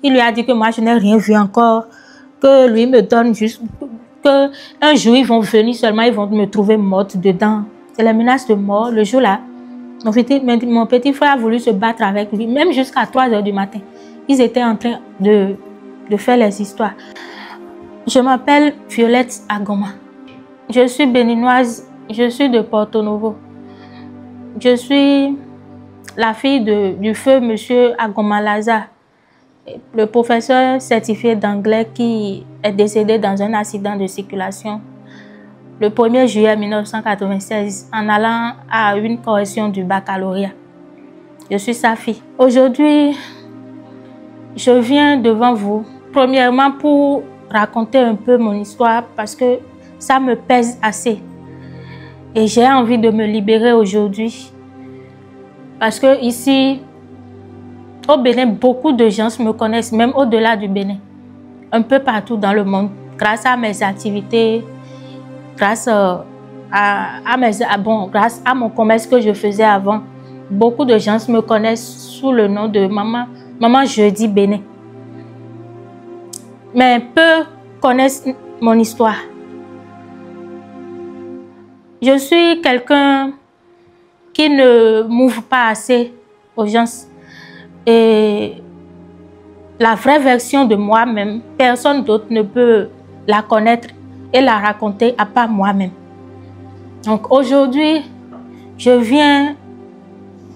Il lui a dit que moi, je n'ai rien vu encore, que lui me donne juste, que un jour, ils vont venir seulement, ils vont me trouver morte dedans. C'est la menace de mort. Le jour-là, mon petit frère a voulu se battre avec lui, même jusqu'à 3 h du matin. Ils étaient en train de faire les histoires. Je m'appelle Violette Agoma. Je suis béninoise, je suis de Porto Novo. Je suis la fille du feu monsieur Agoma Lazare, le professeur certifié d'anglais qui est décédé dans un accident de circulation le 1er juillet 1996 en allant à une correction du baccalauréat. Je suis sa fille. Aujourd'hui, je viens devant vous, premièrement pour raconter un peu mon histoire parce que ça me pèse assez. Et j'ai envie de me libérer aujourd'hui. Parce que ici, au Bénin, beaucoup de gens me connaissent, même au-delà du Bénin. Un peu partout dans le monde, grâce à mes activités, grâce grâce à mon commerce que je faisais avant. Beaucoup de gens me connaissent sous le nom de Maman Jeudi Bénin. Mais peu connaissent mon histoire. Je suis quelqu'un qui ne m'ouvre pas assez aux gens. Et la vraie version de moi-même, personne d'autre ne peut la connaître et la raconter à part moi-même. Donc aujourd'hui, je viens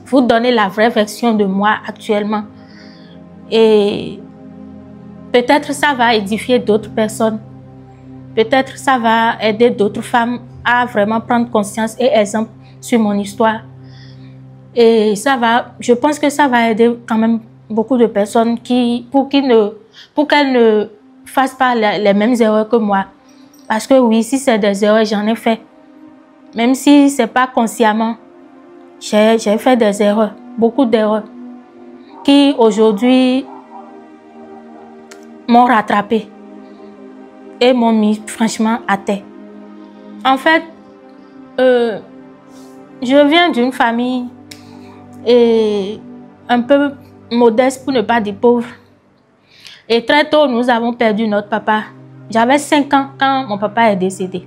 vous donner la vraie version de moi actuellement. Et peut-être ça va édifier d'autres personnes. Peut-être ça va aider d'autres femmes à vraiment prendre conscience et exemple sur mon histoire. Et je pense que ça va aider quand même beaucoup de personnes pour qu'elles ne fassent pas les mêmes erreurs que moi. Parce que oui, si c'est des erreurs, j'en ai fait. Même si ce n'est pas consciemment, j'ai fait des erreurs, beaucoup d'erreurs, qui aujourd'hui m'ont rattrapé et m'ont mis franchement à terre. En fait, je viens d'une famille un peu modeste, pour ne pas dire pauvre. Et très tôt, nous avons perdu notre papa. J'avais 5 ans quand mon papa est décédé.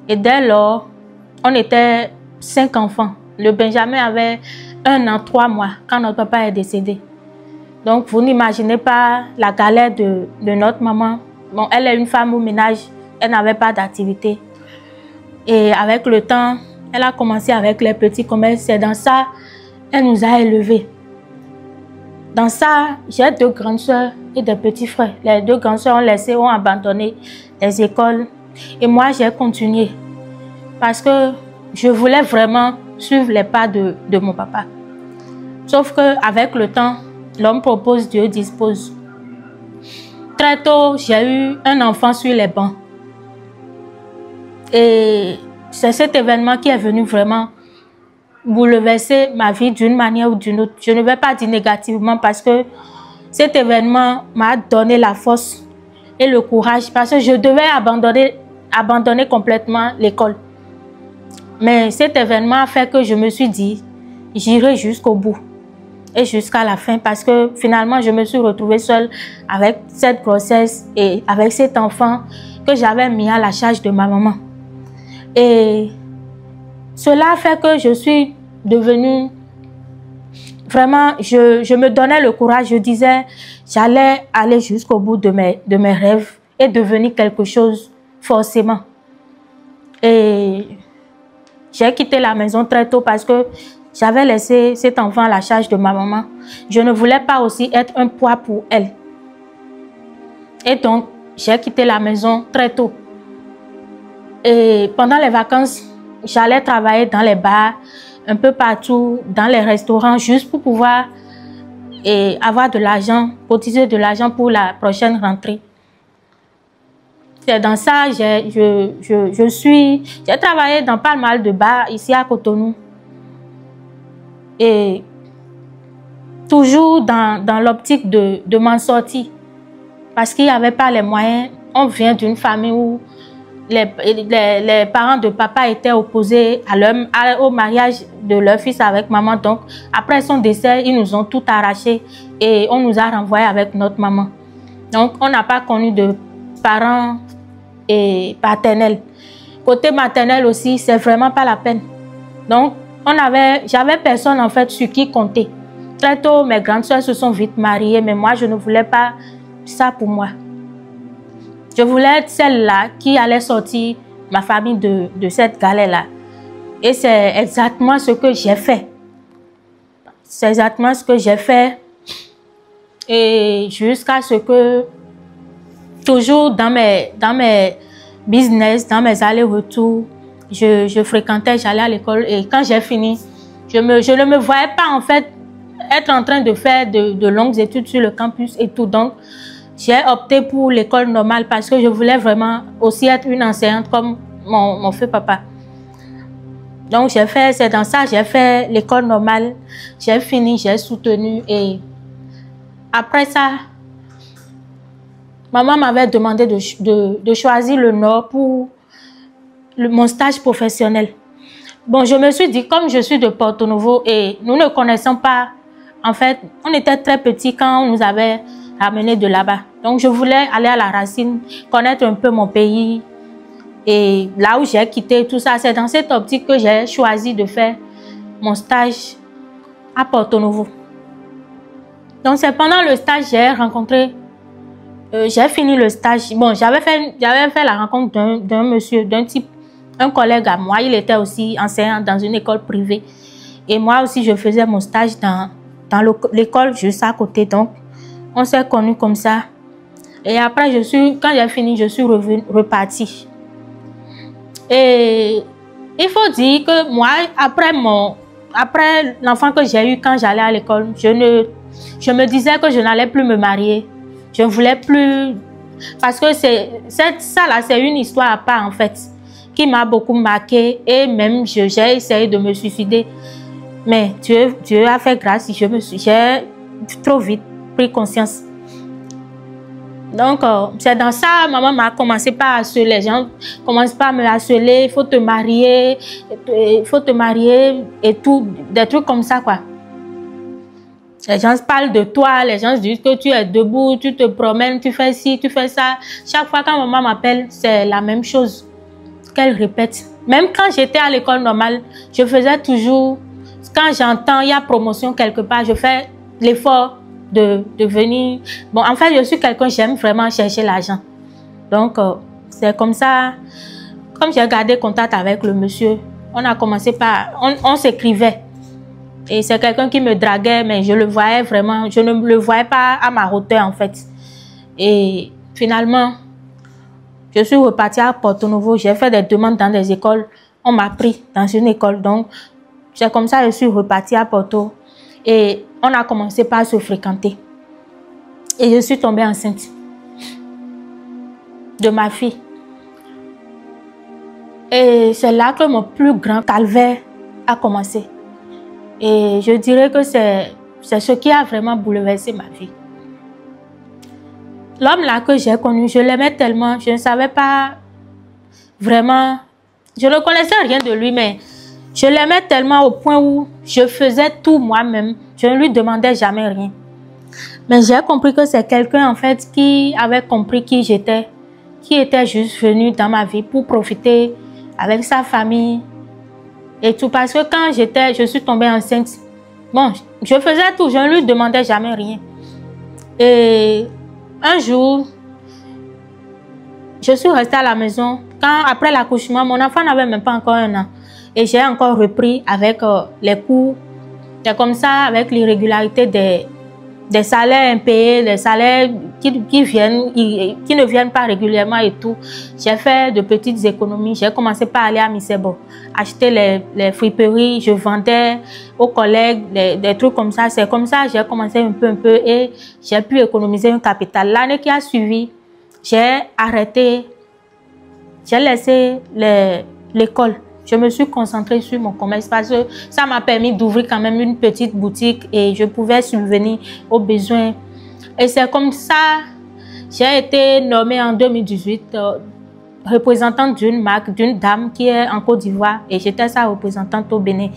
Et dès lors, on était 5 enfants. Le Benjamin avait 1 an, 3 mois quand notre papa est décédé. Donc, vous n'imaginez pas la galère de notre maman. Bon, elle est une femme au ménage, elle n'avait pas d'activité. Et avec le temps, elle a commencé avec les petits commerces. C'est dans ça qu'elle nous a élevés. Dans ça, j'ai 2 grandes soeurs et des petits frères. Les 2 grandes soeurs ont abandonné les écoles. Et moi, j'ai continué. Parce que je voulais vraiment suivre les pas de mon papa. Sauf qu'avec le temps, l'homme propose, Dieu dispose. Très tôt, j'ai eu un enfant sur les bancs. Et c'est cet événement qui est venu vraiment bouleverser ma vie d'une manière ou d'une autre. Je ne vais pas dire négativement parce que cet événement m'a donné la force et le courage parce que je devais abandonner complètement l'école. Mais cet événement a fait que je me suis dit, j'irai jusqu'au bout et jusqu'à la fin parce que finalement, je me suis retrouvée seule avec cette grossesse et avec cet enfant que j'avais mis à la charge de ma maman. Et cela a fait que je suis devenue vraiment, je me donnais le courage, je disais, j'allais aller jusqu'au bout de mes rêves et devenir quelque chose forcément. Et j'ai quitté la maison très tôt parce que j'avais laissé cet enfant à la charge de ma maman. Je ne voulais pas aussi être un poids pour elle. Et donc, j'ai quitté la maison très tôt. Et pendant les vacances, j'allais travailler dans les bars, un peu partout, dans les restaurants, juste pour pouvoir avoir de l'argent, cotiser de l'argent pour la prochaine rentrée. C'est dans ça que j'ai travaillé dans pas mal de bars ici à Cotonou. Et toujours dans l'optique de m'en sortir. Parce qu'il n'y avait pas les moyens. On vient d'une famille où les parents de papa étaient opposés au mariage de leur fils avec maman. Donc, après son décès, ils nous ont tout arraché et on nous a renvoyés avec notre maman. Donc, on n'a pas connu de parents et paternels. Côté maternel aussi, c'est vraiment pas la peine. Donc, j'avais personne en fait sur qui compter. Très tôt, mes grandes soeurs se sont vite mariées, mais moi, je ne voulais pas ça pour moi. Je voulais être celle-là qui allait sortir ma famille de cette galère-là. Et c'est exactement ce que j'ai fait. C'est exactement ce que j'ai fait. Et jusqu'à ce que, toujours dans mes business, dans mes allers-retours, je fréquentais, j'allais à l'école. Et quand j'ai fini, je ne me voyais pas en fait être en train de faire de longues études sur le campus et tout. Donc, j'ai opté pour l'école normale parce que je voulais vraiment aussi être une enseignante comme mon feu papa. Donc, c'est dans ça, j'ai fait l'école normale. J'ai fini, j'ai soutenu. Et après ça, maman m'avait demandé de choisir le Nord pour mon stage professionnel. Bon, je me suis dit, comme je suis de Porto Novo et nous ne connaissons pas, en fait, on était très petits quand on nous avait ramenés de là-bas. Donc, je voulais aller à la racine, connaître un peu mon pays et là où j'ai quitté tout ça. C'est dans cette optique que j'ai choisi de faire mon stage à Porto Novo. Donc, c'est pendant le stage j'ai rencontré, j'ai fini le stage. Bon, j'avais fait la rencontre d'un monsieur, d'un type, un collègue à moi. Il était aussi enseignant dans une école privée. Et moi aussi, je faisais mon stage dans l'école juste à côté. Donc, on s'est connus comme ça. Et après, quand j'ai fini, je suis repartie. Et il faut dire que moi, après l'enfant que j'ai eu quand j'allais à l'école, je me disais que je n'allais plus me marier. Je ne voulais plus... Parce que ça là, c'est une histoire à part en fait, qui m'a beaucoup marqué. Et même, j'ai essayé de me suicider. Mais Dieu a fait grâce. J'ai trop vite pris conscience. Donc, c'est dans ça, maman m'a commencé par harceler. Les gens commencent par me harceler. Il faut te marier et tout. Des trucs comme ça, quoi. Les gens parlent de toi. Les gens disent que tu es debout, tu te promènes, tu fais ci, tu fais ça. Chaque fois quand maman m'appelle, c'est la même chose qu'elle répète. Même quand j'étais à l'école normale, je faisais toujours... Quand j'entends il y a promotion quelque part, je fais l'effort de venir. Bon, en fait, je suis quelqu'un, j'aime vraiment chercher l'argent. Donc, c'est comme ça. Comme j'ai gardé contact avec le monsieur, on a commencé par... On s'écrivait. Et c'est quelqu'un qui me draguait, mais je le voyais vraiment... Je ne le voyais pas à ma hauteur, en fait. Et finalement, je suis repartie à Porto Novo. J'ai fait des demandes dans des écoles. On m'a pris dans une école. Donc, c'est comme ça que je suis repartie à Porto. Et on a commencé par se fréquenter. Et je suis tombée enceinte de ma fille. Et c'est là que mon plus grand calvaire a commencé. Et je dirais que c'est ce qui a vraiment bouleversé ma vie. L'homme là que j'ai connu, je l'aimais tellement, je ne savais pas vraiment, je ne connaissais rien de lui, mais je l'aimais tellement au point où je faisais tout moi-même. Je ne lui demandais jamais rien. Mais j'ai compris que c'est quelqu'un en fait qui avait compris qui j'étais, qui était juste venu dans ma vie pour profiter avec sa famille et tout. Parce que quand je suis tombée enceinte, bon, je faisais tout, je ne lui demandais jamais rien. Et un jour, je suis restée à la maison. Après l'accouchement, mon enfant n'avait même pas encore 1 an. Et j'ai encore repris avec les cours. C'est comme ça, avec l'irrégularité des salaires impayés, des salaires qui ne viennent pas régulièrement et tout. J'ai fait de petites économies. J'ai commencé par aller à Misebo, acheter les friperies. Je vendais aux collègues des trucs comme ça. C'est comme ça que j'ai commencé un peu et j'ai pu économiser un capital. L'année qui a suivi, j'ai arrêté. J'ai laissé l'école. Je me suis concentrée sur mon commerce parce que ça m'a permis d'ouvrir quand même une petite boutique et je pouvais subvenir aux besoins. Et c'est comme ça, j'ai été nommée en 2018 représentante d'une marque, d'une dame qui est en Côte d'Ivoire et j'étais sa représentante au Bénin.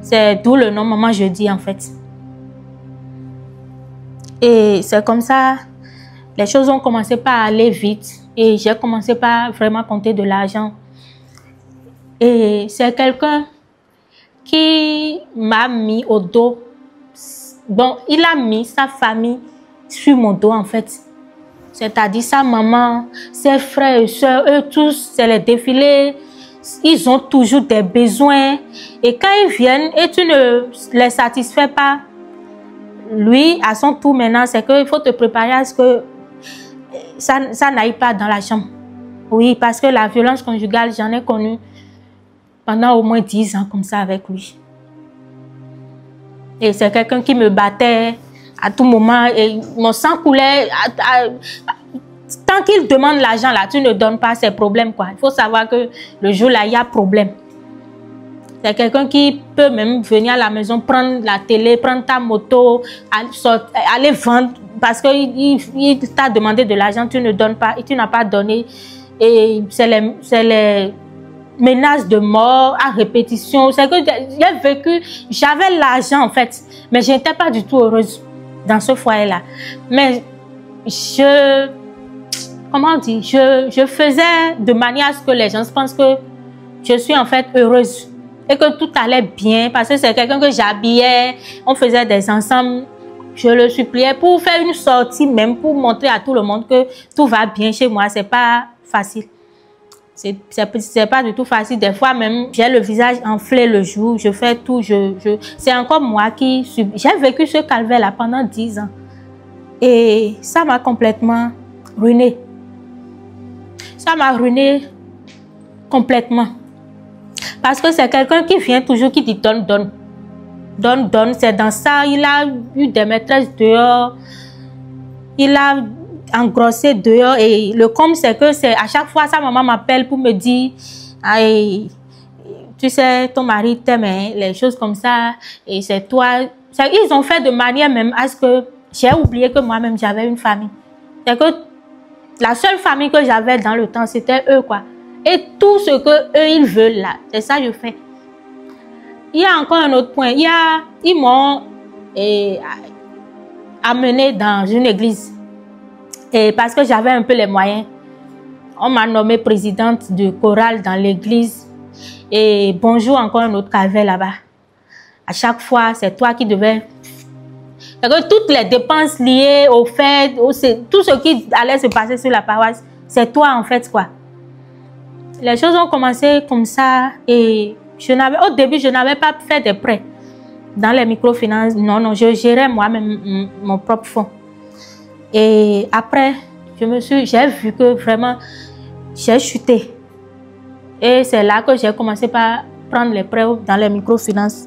C'est d'où le nom Maman Jeudi en fait. Et c'est comme ça, les choses ont commencé par aller vite et j'ai commencé par vraiment compter de l'argent. Et c'est quelqu'un qui m'a mis au dos. Bon, il a mis sa famille sur mon dos en fait. C'est-à-dire sa maman, ses frères et soeurs, eux tous, c'est les défilés. Ils ont toujours des besoins. Et quand ils viennent et tu ne les satisfais pas, lui, à son tour maintenant, c'est qu'il faut te préparer à ce que ça n'aille pas dans la chambre. Oui, parce que la violence conjugale, j'en ai connu pendant au moins 10 ans comme ça avec lui. Et c'est quelqu'un qui me battait à tout moment et mon sang coulait. Tant qu'il demande l'argent là, tu ne donnes pas, ses problèmes quoi. Il faut savoir que le jour là, il y a problème. C'est quelqu'un qui peut même venir à la maison, prendre la télé, prendre ta moto, aller vendre parce qu'il t'a demandé de l'argent, tu ne donnes pas et tu n'as pas donné. Et c'est les menaces de mort à répétition. C'est que j'ai vécu, j'avais l'argent en fait, mais je n'étais pas du tout heureuse dans ce foyer-là. Mais comment on dit, je faisais de manière à ce que les gens pensent que je suis en fait heureuse et que tout allait bien parce que c'est quelqu'un que j'habillais, on faisait des ensembles, je le suppliais pour faire une sortie même, pour montrer à tout le monde que tout va bien chez moi. C'est pas facile. C'est pas du tout facile. Des fois même, j'ai le visage enflé le jour, je fais tout, c'est encore moi qui subis. J'ai vécu ce calvaire-là pendant 10 ans. Et ça m'a complètement ruiné. Ça m'a ruiné complètement. Parce que c'est quelqu'un qui vient toujours, qui dit donne, donne. Donne, donne. C'est dans ça, il a eu des maîtresses dehors. Il a engrossé dehors. Et le comble, c'est que à chaque fois, sa maman m'appelle pour me dire, aïe, tu sais, ton mari t'aime, hein, les choses comme ça. Et c'est toi. Ils ont fait de manière même à ce que j'ai oublié que moi-même, j'avais une famille. C'est que la seule famille que j'avais dans le temps, c'était eux, quoi. Et tout ce que eux, ils veulent là, c'est ça que je fais. Il y a encore un autre point. Ils m'ont amené dans une église. Et parce que j'avais un peu les moyens, on m'a nommée présidente du chorale dans l'église. Et bonjour, encore un autre calvaire là-bas. À chaque fois, c'est toi qui devais... Que toutes les dépenses liées au fait, tout ce qui allait se passer sur la paroisse, c'est toi en fait quoi. Les choses ont commencé comme ça et au début, je n'avais pas fait de prêts dans les microfinances. Non, non, je gérais moi-même mon propre fonds. Et après, j'ai vu que vraiment, j'ai chuté. Et c'est là que j'ai commencé par prendre les prêts dans les microfinances.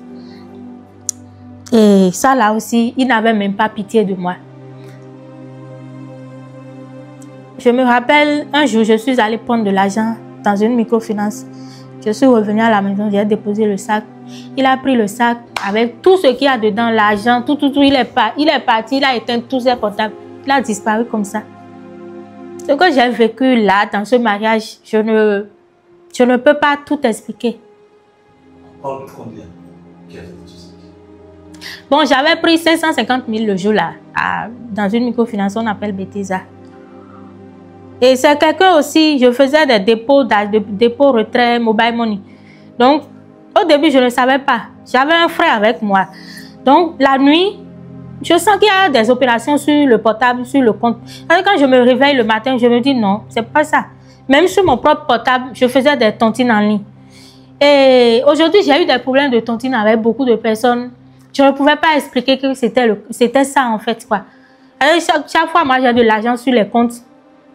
Et ça là aussi, il n'avait même pas pitié de moi. Je me rappelle, un jour, je suis allée prendre de l'argent dans une microfinance. Je suis revenue à la maison, j'ai déposé le sac. Il a pris le sac avec tout ce qu'il y a dedans, l'argent, tout. Il est parti, il a éteint tous ses portables. Il a disparu comme ça. Ce que j'ai vécu là, dans ce mariage, je ne peux pas tout expliquer. Parle de combien? Bon, j'avais pris 550 000 le jour là, dans une microfinance, on appelle Bethesda. Et c'est quelqu'un aussi, je faisais des dépôts retrait, mobile money. Donc, au début, je ne savais pas. J'avais un frère avec moi. Donc, la nuit, je sens qu'il y a des opérations sur le portable, sur le compte. Et quand je me réveille le matin, je me dis non, c'est pas ça. Même sur mon propre portable, je faisais des tontines en ligne. Et aujourd'hui, j'ai eu des problèmes de tontines avec beaucoup de personnes. Je ne pouvais pas expliquer que c'était ça en fait, quoi. Et chaque fois, moi, j'ai de l'argent sur les comptes.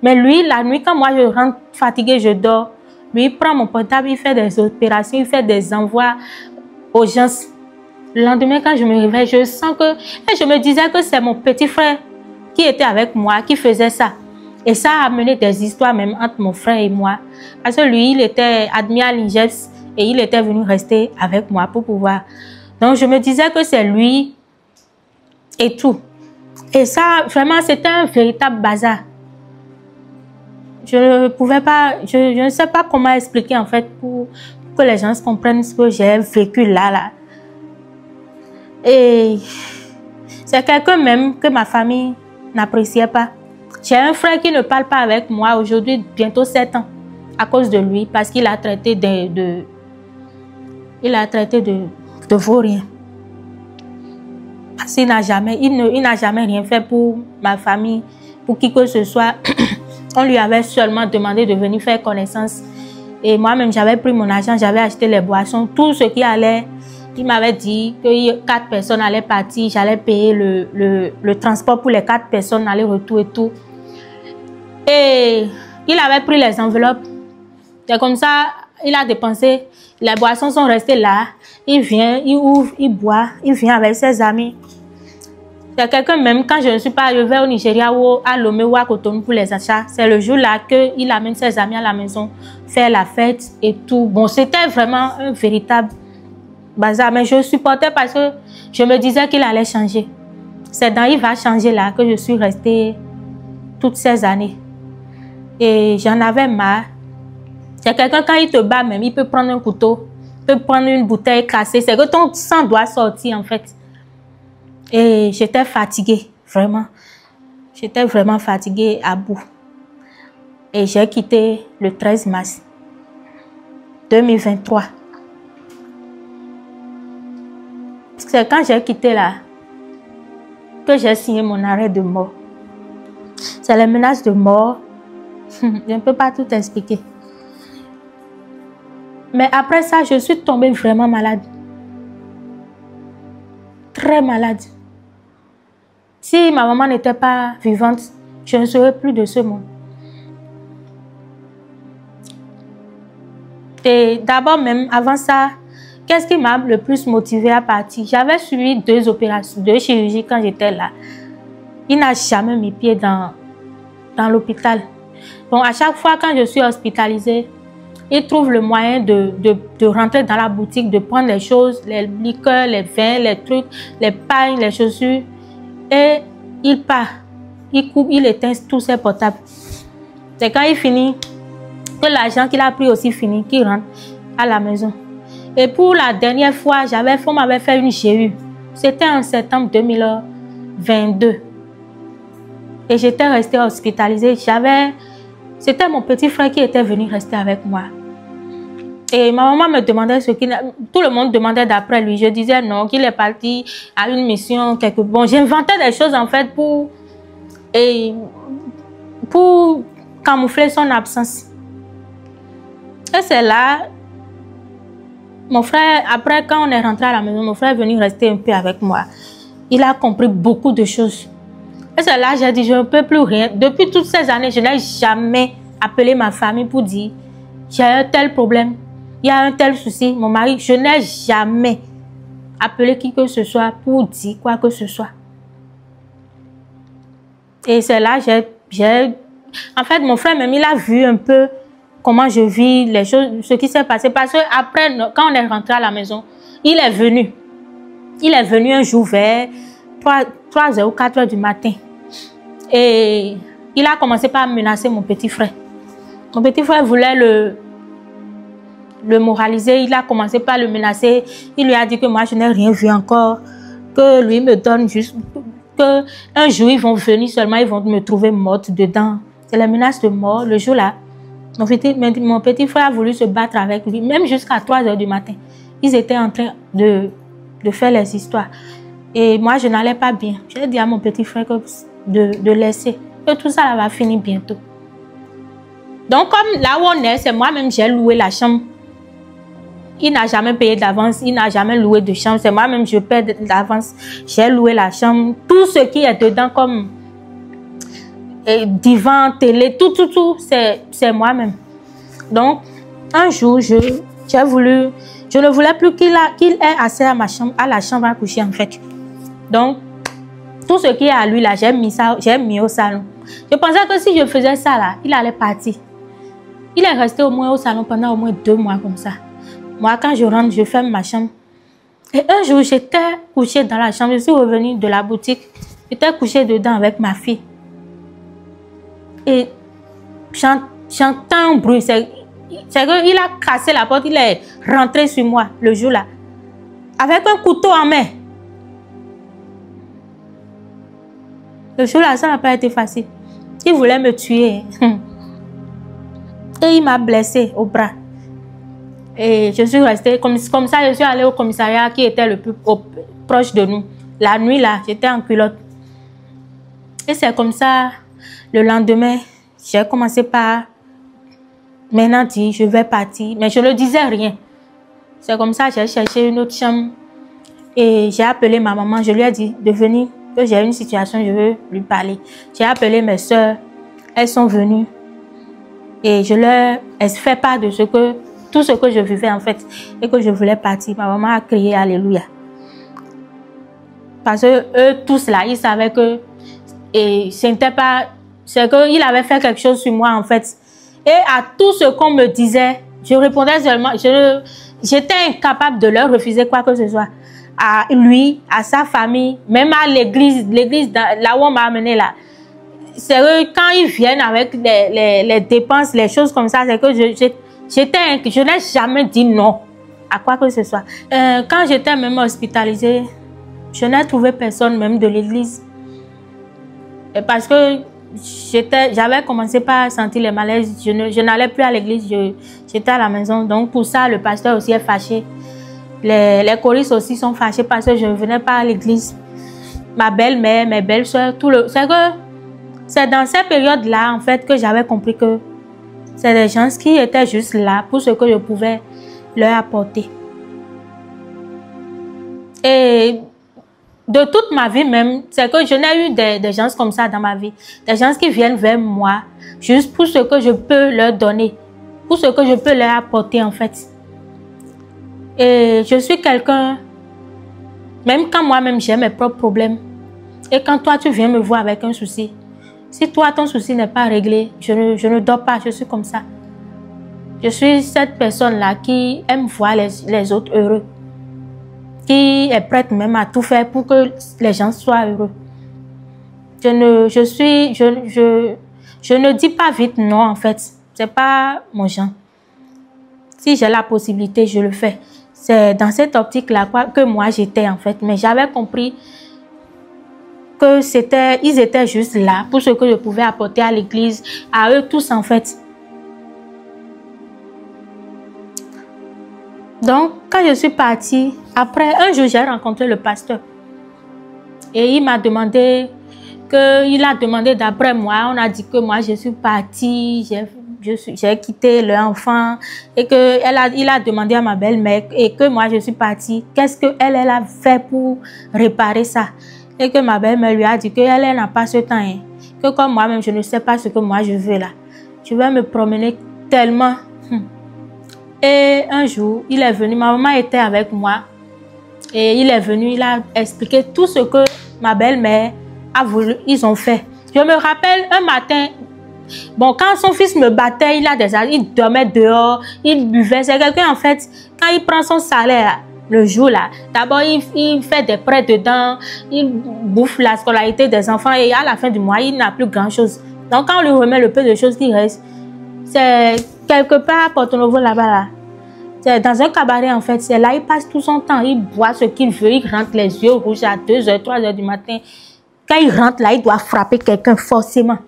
Mais lui, la nuit, quand moi je rentre fatiguée, je dors. Lui, il prend mon portable, il fait des opérations, il fait des envois aux gens. Le lendemain, quand je me réveille, je sens que... Et je me disais que c'est mon petit frère qui était avec moi, qui faisait ça. Et ça a amené des histoires même entre mon frère et moi. Parce que lui, il était admis à l'INGEPS et il était venu rester avec moi pour pouvoir... Donc, je me disais que c'est lui et tout. Et ça, vraiment, c'était un véritable bazar. je ne pouvais pas, je ne sais pas comment expliquer en fait pour que les gens comprennent ce que j'ai vécu là. Et c'est quelqu'un même que ma famille n'appréciait pas. J'ai un frère qui ne parle pas avec moi aujourd'hui, bientôt 7 ans, à cause de lui, parce qu'il a traité de vaurien. Parce qu'il n'a jamais rien fait pour ma famille, pour qui que ce soit. On lui avait seulement demandé de venir faire connaissance. Et moi-même, j'avais pris mon argent, j'avais acheté les boissons, tout ce qui allait. Il m'avait dit que 4 personnes allaient partir, j'allais payer le transport pour les 4 personnes, aller-retour et tout. Et il avait pris les enveloppes. C'est comme ça, il a dépensé. Les boissons sont restées là. Il vient, il ouvre, il boit, il vient avec ses amis. C'est quelqu'un même, quand je ne suis pas arrivée au Nigeria ou à Lomé ou à Cotonou pour les achats, c'est le jour-là qu'il amène ses amis à la maison, faire la fête et tout. Bon, c'était vraiment un véritable bazar, mais je supportais parce que je me disais qu'il allait changer. C'est dans il va changer là que je suis restée toutes ces années. Et j'en avais marre. C'est quelqu'un, quand il te bat même, il peut prendre un couteau, il peut prendre une bouteille cassée. C'est que ton sang doit sortir en fait. Et j'étais fatiguée, vraiment. J'étais vraiment fatiguée à bout. Et j'ai quitté le 13 mars 2023. C'est quand j'ai quitté là que j'ai signé mon arrêt de mort. C'est les menaces de mort. Je ne peux pas tout expliquer. Mais après ça, je suis tombée vraiment malade. Très malade. Si ma maman n'était pas vivante, je ne serais plus de ce monde. Et d'abord même, avant ça, qu'est-ce qui m'a le plus motivée à partir? J'avais suivi 2 opérations, 2 chirurgies quand j'étais là. Il n'a jamais mis pied dans l'hôpital. Donc à chaque fois quand je suis hospitalisée, il trouve le moyen de rentrer dans la boutique, de prendre les choses, les liqueurs, les vins, les trucs, les pailles, les chaussures. Et il part. Il coupe, il éteint tous ses portables. C'est quand il finit, que l'argent qu'il a pris aussi finit, qu'il rentre à la maison. Et pour la dernière fois, on m'avait fait une GU. C'était en septembre 2022. Et j'étais restée hospitalisée. C'était mon petit frère qui était venu rester avec moi. Et ma maman me demandait tout le monde demandait d'après lui. Je disais non, qu'il est parti à une mission quelque. Bon, j'inventais des choses en fait pour camoufler son absence. Et c'est là, mon frère, après quand on est rentré à la maison, mon frère est venu rester un peu avec moi. Il a compris beaucoup de choses. Et c'est là, j'ai dit, je ne peux plus rien. Depuis toutes ces années, je n'ai jamais appelé ma famille pour dire, j'ai un tel problème, il y a un tel souci. Mon mari, je n'ai jamais appelé qui que ce soit pour dire quoi que ce soit. Et c'est là, en fait, mon frère même, il a vu un peu comment je vis les choses, ce qui s'est passé. Parce que après, quand on est rentré à la maison, il est venu. Il est venu un jour vers 3h ou 4h du matin. Et il a commencé par menacer mon petit frère. Mon petit frère voulait le moraliser. Il a commencé par le menacer. Il lui a dit que moi, je n'ai rien vu encore. Que lui me donne juste... qu'un jour, ils vont venir seulement, ils vont me trouver morte dedans. C'est la menace de mort. Le jour-là, mon petit frère a voulu se battre avec lui, même jusqu'à 3h du matin. Ils étaient en train de faire les histoires. Et moi, je n'allais pas bien. J'ai dit à mon petit frère de laisser. Que tout ça va finir bientôt. Donc, comme là où on est, c'est moi-même, j'ai loué la chambre. Il n'a jamais payé d'avance. Il n'a jamais loué de chambre. C'est moi-même, je paie d'avance. J'ai loué la chambre. Tout ce qui est dedans, comme divan, télé, tout, c'est moi-même. Donc, un jour, je ne voulais plus qu'il ait accès à ma chambre, à la chambre à coucher, en fait. Donc, tout ce qui est à lui, là, j'ai mis au salon. Je pensais que si je faisais ça, là, il allait partir. Il est resté au moins au salon pendant au moins 2 mois comme ça. Moi, quand je rentre, je ferme ma chambre. Et un jour, j'étais couchée dans la chambre. Je suis revenue de la boutique. J'étais couchée dedans avec ma fille. Et j'entends un bruit. C'est qu'il a cassé la porte, il est rentré sur moi le jour-là, avec un couteau en main. Le jour-là, ça n'a pas été facile. Il voulait me tuer. Et il m'a blessé au bras. Et je suis restée, comme ça, je suis allée au commissariat qui était le plus proche de nous. La nuit, là, j'étais en culotte. Et c'est comme ça, le lendemain, j'ai commencé par maintenant dire, je vais partir. Mais je ne disais rien. C'est comme ça, j'ai cherché une autre chambre. Et j'ai appelé ma maman, je lui ai dit de venir, que j'ai une situation, je veux lui parler. J'ai appelé mes soeurs, elles sont venues. Et je leur ai fait part de tout ce que je vivais en fait. Et que je voulais partir. Ma maman a crié Alléluia. Parce que eux tous là, ils savaient que c'était pas, c'est qu'il avait fait quelque chose sur moi en fait. Et à tout ce qu'on me disait, je répondais seulement, j'étais incapable de leur refuser quoi que ce soit. À lui, à sa famille, même à l'église là où on m'a amené là. C'est que quand ils viennent avec les dépenses, les choses comme ça, c'est que je n'ai jamais dit non à quoi que ce soit. Quand j'étais même hospitalisée, je n'ai trouvé personne même de l'église. Parce que j'avais commencé par sentir les malaises. Je n'allais plus à l'église, j'étais à la maison. Donc pour ça, le pasteur aussi est fâché. Les choristes aussi sont fâchés parce que je ne venais pas à l'église. Ma belle-mère, mes belles-soeurs, c'est dans cette période-là, en fait, que j'avais compris que c'est des gens qui étaient juste là pour ce que je pouvais leur apporter. Et de toute ma vie même, c'est que je n'ai eu des gens comme ça dans ma vie. Des gens qui viennent vers moi juste pour ce que je peux leur donner, pour ce que je peux leur apporter en fait. Et je suis quelqu'un, même quand moi-même j'ai mes propres problèmes, et quand toi tu viens me voir avec un souci, si toi ton souci n'est pas réglé, je ne dors pas, je suis comme ça. Je suis cette personne-là qui aime voir les autres heureux, qui est prête même à tout faire pour que les gens soient heureux. Je ne dis pas vite non en fait, c'est pas mon genre. Si j'ai la possibilité, je le fais. C'est dans cette optique-là que moi j'étais en fait, mais j'avais compris que ils étaient juste là pour ce que je pouvais apporter à l'église, à eux tous en fait. Donc, quand je suis partie, après un jour, j'ai rencontré le pasteur. Et il m'a demandé, d'après moi, on a dit que moi je suis partie, j'ai quitté l'enfant et il a demandé à ma belle-mère et que moi je suis partie. Qu'est-ce qu'elle a fait pour réparer ça? Et que ma belle-mère lui a dit qu'elle n'a pas ce temps. Hein. Que comme moi-même, je ne sais pas ce que moi je veux là. Je vais me promener tellement. Et un jour, il est venu, ma maman était avec moi. Et il est venu, il a expliqué tout ce que ma belle-mère a voulu, ils ont fait. Je me rappelle un matin, bon, quand son fils me battait, il dormait dehors, il buvait. C'est quelqu'un en fait, quand il prend son salaire, le jour là, d'abord il fait des prêts dedans, il bouffe la scolarité des enfants et à la fin du mois, il n'a plus grand chose. Donc quand on lui remet le peu de choses qui restent, c'est quelque part à Porto Novo là-bas là. C'est dans un cabaret en fait, c'est là il passe tout son temps, il boit ce qu'il veut, il rentre les yeux rouges à 2h, 3h du matin. Quand il rentre là, il doit frapper quelqu'un forcément.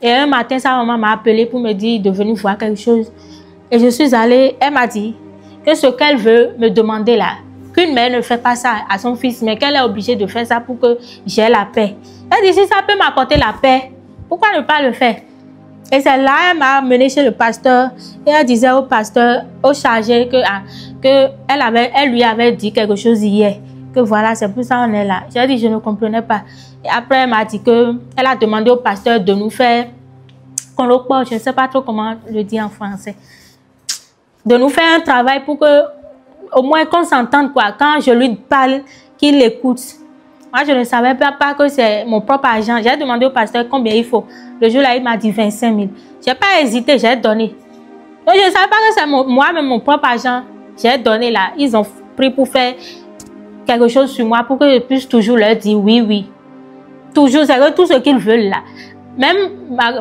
Et un matin, sa maman m'a appelé pour me dire de venir voir quelque chose. Et je suis allée, elle m'a dit que ce qu'elle veut me demander là, qu'une mère ne fait pas ça à son fils, mais qu'elle est obligée de faire ça pour que j'ai la paix. Elle dit, si ça peut m'apporter la paix, pourquoi ne pas le faire? Et c'est là, elle m'a amené chez le pasteur et elle disait au pasteur, au chargé, elle lui avait dit quelque chose hier. Que voilà, c'est pour ça qu'on est là. J'ai dit, je ne comprenais pas. Et après, elle m'a dit qu'elle a demandé au pasteur de nous faire, je ne sais pas trop comment le dire en français, de nous faire un travail pour que, au moins qu'on s'entende quoi. Quand je lui parle, qu'il l'écoute. Moi, je ne savais pas que c'est mon propre argent. J'ai demandé au pasteur combien il faut. Le jour-là, il m'a dit 25 000. Je n'ai pas hésité, j'ai donné. Donc, je ne savais pas que c'est moi-même mon propre argent. J'ai donné là. Ils ont pris pour faire quelque chose sur moi pour que je puisse toujours leur dire oui, oui. Toujours, c'est que tout ce qu'ils veulent là. Même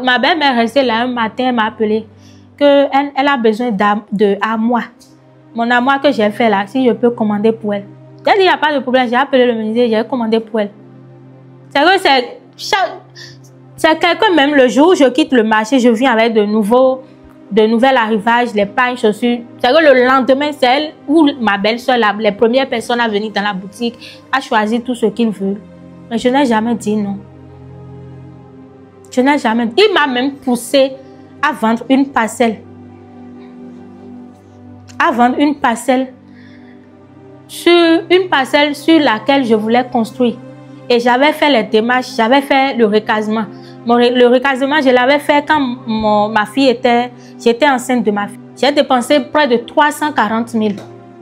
ma belle-mère restée là un matin, elle m'a appelé qu'elle a besoin d'armoire. Mon armoire que j'ai fait là, si je peux commander pour elle. J'ai dit, il n'y a pas de problème, j'ai appelé le menuisier, j'ai commandé pour elle. C'est que c'est quelqu'un, même le jour où je quitte le marché, je viens avec de nouvel arrivage, les pains, chaussures. C'est que le lendemain, c'est elle ou ma belle-soeur, les premières personnes à venir dans la boutique, à choisir tout ce qu'ils veulent. Mais je n'ai jamais dit non. Je n'ai jamais dit. Il m'a même poussé à vendre une parcelle. À vendre une parcelle sur laquelle je voulais construire. Et j'avais fait les démarches, j'avais fait le recasement. Le recasement, je l'avais fait quand ma fille j'étais enceinte de ma fille. J'ai dépensé près de 340 000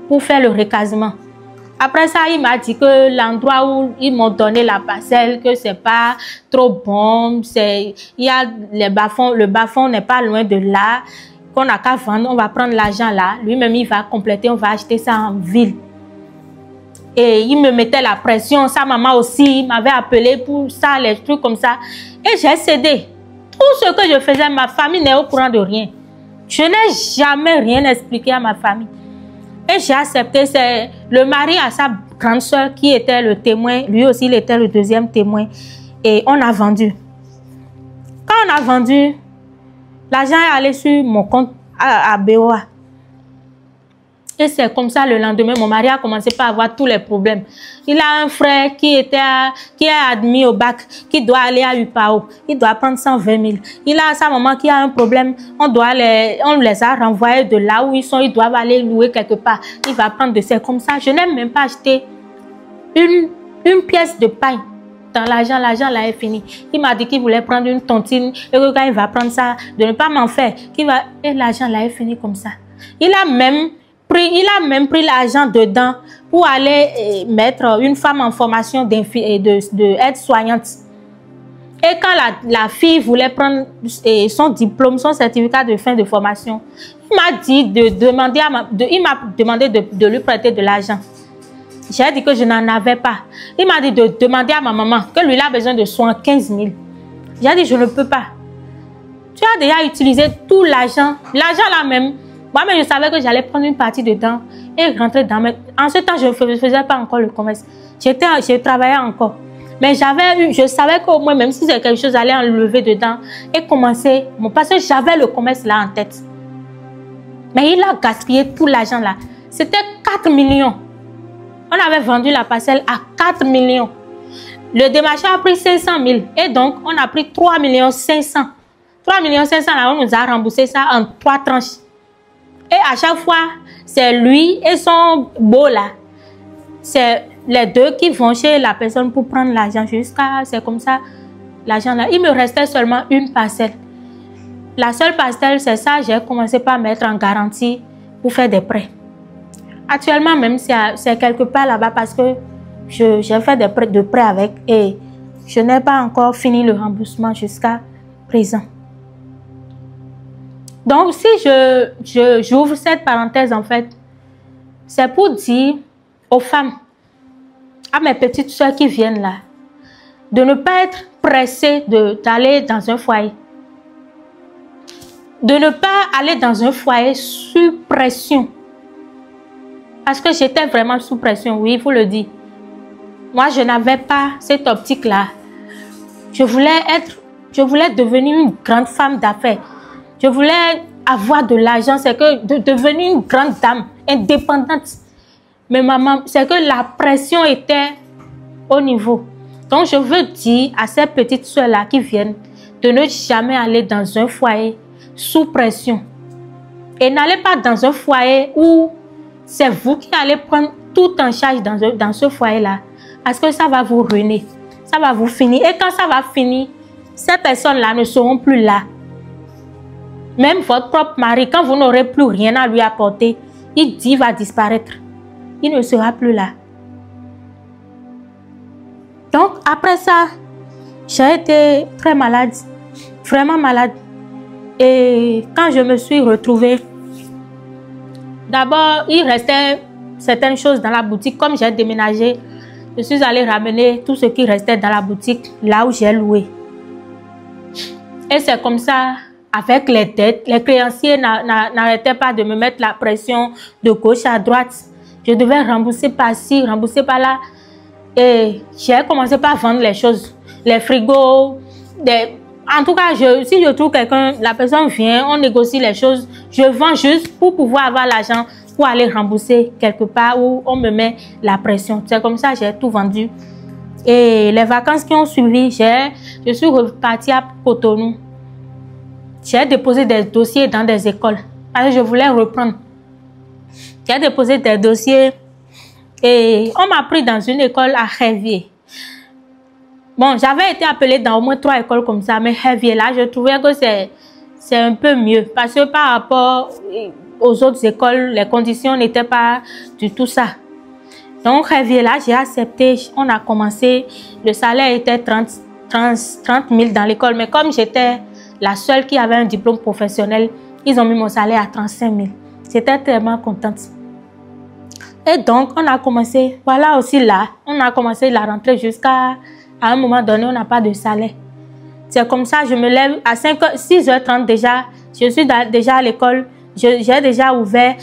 pour faire le recasement. Après ça, il m'a dit que l'endroit où ils m'ont donné la parcelle, que c'est pas trop bon, il y a le bas-fond n'est pas loin de là, qu'on n'a qu'à vendre, on va prendre l'argent là. Lui-même, il va compléter, on va acheter ça en ville. Et il me mettait la pression, sa maman aussi m'avait appelé pour ça, les trucs comme ça. Et j'ai cédé. Tout ce que je faisais, ma famille n'est au courant de rien. Je n'ai jamais rien expliqué à ma famille. Et j'ai accepté. C'est le mari à sa grande soeur qui était le témoin. Lui aussi, il était le deuxième témoin. Et on a vendu. Quand on a vendu, l'argent est allé sur mon compte à BOA. Et c'est comme ça, le lendemain, mon mari a commencé par avoir tous les problèmes. Il a un frère qui est admis au bac, qui doit aller à UPAO. Il doit prendre 120 000. Il a sa maman qui a un problème. On les a renvoyés de là où ils sont. Ils doivent aller louer quelque part. Il va prendre de ces comme ça. Je n'ai même pas acheté une pièce de pain dans l'argent. L'argent là est fini. Il m'a dit qu'il voulait prendre une tontine. Et que quand il va prendre ça, de ne pas m'en faire. Et l'argent là est fini comme ça. Il a même pris l'argent dedans pour aller mettre une femme en formation d'aide-soignante. Et quand la fille voulait prendre son diplôme, son certificat de fin de formation, il m'a dit il m'a demandé de lui prêter de l'argent. J'ai dit que je n'en avais pas. Il m'a dit de demander à ma maman que lui a besoin de 75 000. J'ai dit je ne peux pas. Tu as déjà utilisé tout l'argent. L'argent là même. Moi-même, je savais que j'allais prendre une partie dedans et rentrer dans mes... En ce temps, je ne faisais pas encore le commerce. Je travaillais encore. Mais je savais qu'au moins, même si c'est quelque chose, j'allais enlever dedans et commencer. Parce que j'avais le commerce là en tête. Mais il a gaspillé tout l'argent là. C'était 4 millions. On avait vendu la parcelle à 4 millions. Le démarcheur a pris 500 000. Et donc, on a pris 3 500 000. 3 500 000 là, on nous a remboursé ça en 3 tranches. Et à chaque fois, c'est lui et son beau là. C'est les deux qui vont chez la personne pour prendre l'argent c'est comme ça, l'argent là. Il me restait seulement une parcelle. La seule parcelle, c'est ça, j'ai commencé par mettre en garantie pour faire des prêts. Actuellement même, c'est quelque part là-bas parce que j'ai fait des prêts avec et je n'ai pas encore fini le remboursement jusqu'à présent. Donc, si j'ouvre cette parenthèse, en fait, c'est pour dire aux femmes, à mes petites soeurs qui viennent là, de ne pas être pressées d'aller dans un foyer. De ne pas aller dans un foyer sous pression. Parce que j'étais vraiment sous pression, oui, il faut le dire. Moi, je n'avais pas cette optique-là. Je voulais devenir une grande femme d'affaires. Je voulais avoir de l'argent, c'est que de devenir une grande dame, indépendante. Mais maman, c'est que la pression était au niveau. Donc, je veux dire à ces petites soeurs-là qui viennent de ne jamais aller dans un foyer sous pression. Et n'allez pas dans un foyer où c'est vous qui allez prendre tout en charge dans ce foyer-là. Parce que ça va vous ruiner. Ça va vous finir. Et quand ça va finir, ces personnes-là ne seront plus là. Même votre propre mari, quand vous n'aurez plus rien à lui apporter, il va disparaître. Il ne sera plus là. Donc, après ça, j'ai été très malade. Vraiment malade. Et quand je me suis retrouvée, d'abord, il restait certaines choses dans la boutique. Comme j'ai déménagé, je suis allée ramener tout ce qui restait dans la boutique, là où j'ai loué. Et c'est comme ça, avec les dettes, les créanciers n'arrêtaient pas de me mettre la pression de gauche à droite. Je devais rembourser par-ci, rembourser par-là. Et j'ai commencé par vendre les choses, les frigos, en tout cas, si je trouve quelqu'un, la personne vient, on négocie les choses, je vends juste pour pouvoir avoir l'argent pour aller rembourser quelque part où on me met la pression. C'est comme ça que j'ai tout vendu. Et les vacances qui ont suivi, je suis repartie à Cotonou. J'ai déposé des dossiers dans des écoles parce que je voulais reprendre. J'ai déposé des dossiers et on m'a pris dans une école à Révier. Bon, j'avais été appelée dans au moins 3 écoles comme ça, mais Révier là, je trouvais que c'est un peu mieux parce que par rapport aux autres écoles, les conditions n'étaient pas du tout ça. Donc, Révier là, j'ai accepté, on a commencé, le salaire était 30 000 dans l'école, mais comme j'étais la seule qui avait un diplôme professionnel, ils ont mis mon salaire à 35 000. J'étais tellement contente. Et donc, on a commencé, voilà aussi là, on a commencé la rentrée jusqu'à un moment donné, on n'a pas de salaire. C'est comme ça, je me lève à 6h30 déjà, je suis déjà à l'école, j'ai déjà ouvert.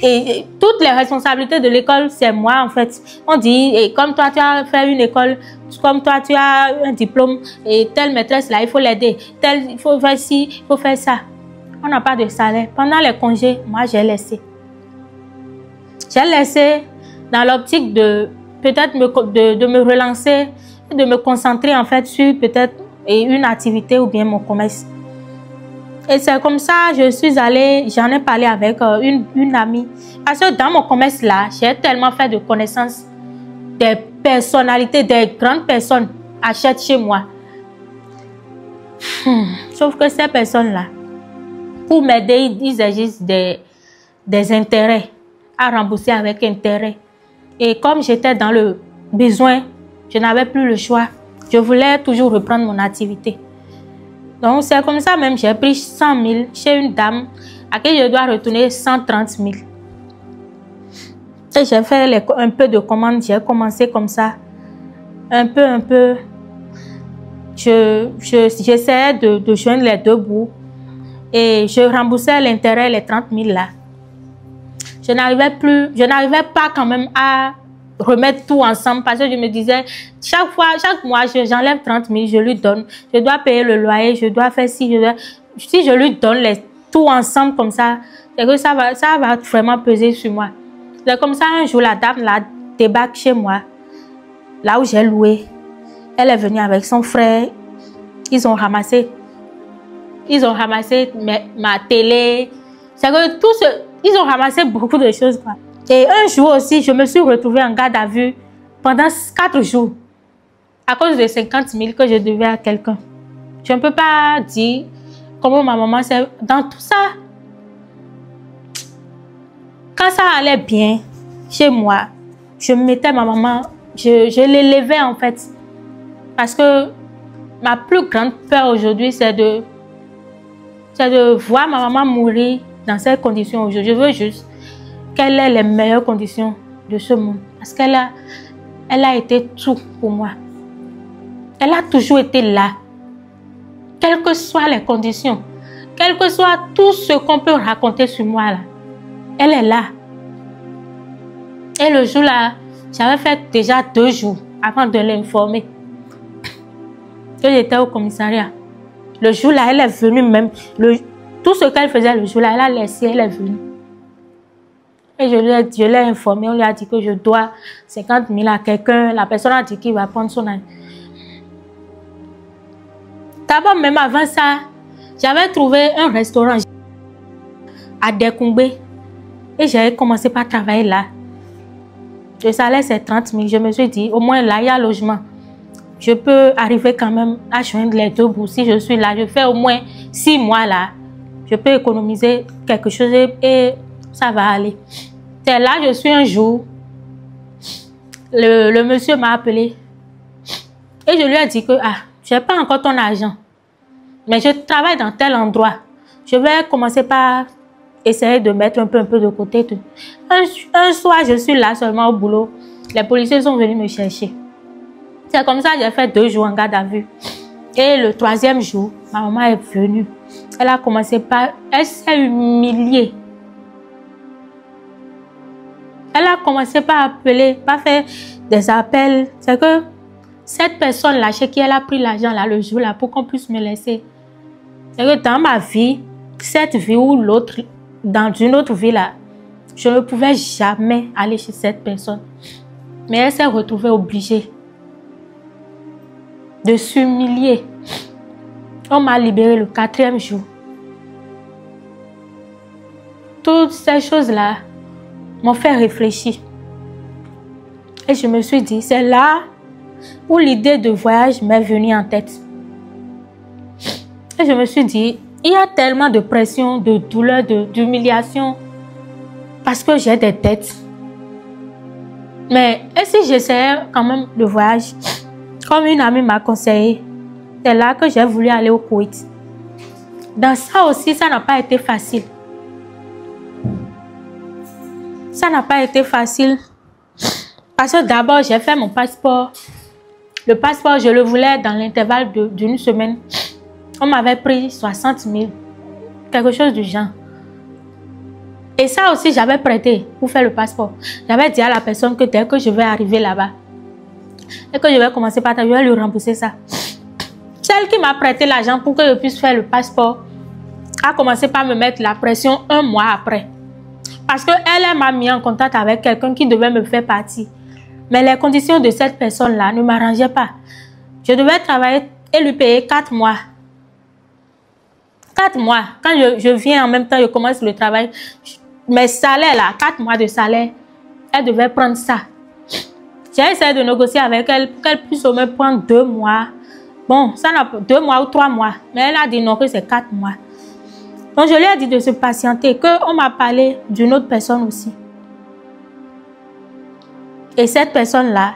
Et toutes les responsabilités de l'école, c'est moi en fait. On dit, et comme toi tu as fait une école, comme toi tu as un diplôme, et telle maîtresse là, il faut l'aider, il faut faire ci, il faut faire ça. On n'a pas de salaire. Pendant les congés, moi j'ai laissé. J'ai laissé dans l'optique de peut-être de me relancer, de me concentrer en fait sur peut-être une activité ou bien mon commerce. Et c'est comme ça, je suis allée, j'en ai parlé avec une amie. Parce que dans mon commerce là, j'ai tellement fait de connaissances, des personnalités, des grandes personnes achètent chez moi. Sauf que ces personnes-là, pour m'aider, ils exigent des intérêts à rembourser avec intérêt. Et comme j'étais dans le besoin, je n'avais plus le choix. Je voulais toujours reprendre mon activité. Donc, c'est comme ça même, j'ai pris 100 000 chez une dame à qui je dois retourner 130 000. Et j'ai fait un peu de commandes, j'ai commencé comme ça. Un peu. J'essayais de joindre les deux bouts. Et je remboursais l'intérêt, les 30 000 là. Je n'arrivais pas quand même à remettre tout ensemble parce que je me disais, chaque mois, j'enlève 30 000, je lui donne. Je dois payer le loyer, je dois faire ci, si je lui donne tout ensemble comme ça, c'est que ça va vraiment peser sur moi. C'est comme ça, un jour, la dame là débarque chez moi, là où j'ai loué. Elle est venue avec son frère. Ils ont ramassé ma télé. C'est que ils ont ramassé beaucoup de choses, quoi. Et un jour aussi, je me suis retrouvée en garde à vue pendant 4 jours à cause de 50 000 que je devais à quelqu'un. Je ne peux pas dire comment ma maman s'est... Dans tout ça, quand ça allait bien chez moi, je mettais ma maman, je l'élevais en fait. Parce que ma plus grande peur aujourd'hui, c'est de voir ma maman mourir dans ces conditions aujourd'hui. Je veux juste qu'elle ait les meilleures conditions de ce monde. Parce qu'elle a été tout pour moi. Elle a toujours été là. Quelles que soient les conditions, quel que soit tout ce qu'on peut raconter sur moi là, elle est là. Et le jour là, j'avais fait déjà 2 jours avant de l'informer que j'étais au commissariat. Le jour là, elle est venue même. Tout ce qu'elle faisait le jour là, elle a laissé, elle est venue. Et je l'ai informé, on lui a dit que je dois 50 000 à quelqu'un. La personne a dit qu'il va prendre son année. D'abord, même avant ça, j'avais trouvé un restaurant à Découmbé. Et j'ai commencé par travailler là. Le salaire, c'est 30 000. Je me suis dit, au moins là, il y a logement. Je peux arriver quand même à joindre les deux bouts. Si je suis là, je fais au moins 6 mois là. Je peux économiser quelque chose et ça va aller. C'est là, je suis un jour. Le monsieur m'a appelé. Et je lui ai dit que, je n'ai pas encore ton argent. Mais je travaille dans tel endroit. Je vais commencer par essayer de mettre un peu de côté. Un soir, je suis là seulement au boulot. Les policiers sont venus me chercher. C'est comme ça que j'ai fait 2 jours en garde à vue. Et le 3e jour, ma maman est venue. Elle a commencé par... Elle s'est humiliée. Elle a commencé par appeler, par faire des appels. C'est que cette personne-là, chez qui elle a pris l'argent là, le jour-là, pour qu'on puisse me laisser. C'est que dans ma vie, cette vie ou l'autre, dans une autre vie là, je ne pouvais jamais aller chez cette personne. Mais elle s'est retrouvée obligée de s'humilier. On m'a libérée le 4e jour. Toutes ces choses-là m'ont fait réfléchir. Et je me suis dit, c'est là où l'idée de voyage m'est venue en tête. Et je me suis dit, il y a tellement de pression, de douleur, d'humiliation, parce que j'ai des dettes. Mais et si j'essayais quand même le voyage, comme une amie m'a conseillé, c'est là que j'ai voulu aller au Koweït. Dans ça aussi, ça n'a pas été facile. Ça n'a pas été facile. Parce que d'abord, j'ai fait mon passeport. Le passeport, je le voulais dans l'intervalle d'une semaine. On m'avait pris 60 000. Quelque chose du genre. Et ça aussi, j'avais prêté pour faire le passeport. J'avais dit à la personne que dès que je vais arriver là-bas, et que je vais commencer par je vais lui rembourser ça. Celle qui m'a prêté l'argent pour que je puisse faire le passeport a commencé par me mettre la pression un mois après. Parce qu'elle m'a mis en contact avec quelqu'un qui devait me faire partie. Mais les conditions de cette personne-là ne m'arrangeaient pas. Je devais travailler et lui payer 4 mois. 4 mois. Quand je viens en même temps, je commence le travail. Mes salaires là, 4 mois de salaire, elle devait prendre ça. J'ai essayé de négocier avec elle pour qu'elle puisse au moins prendre 2 mois. Bon, ça n'a pas 2 mois ou 3 mois. Mais elle a dit non, que c'est 4 mois. Donc je lui ai dit de se patienter, qu'on m'a parlé d'une autre personne aussi. Et cette personne-là,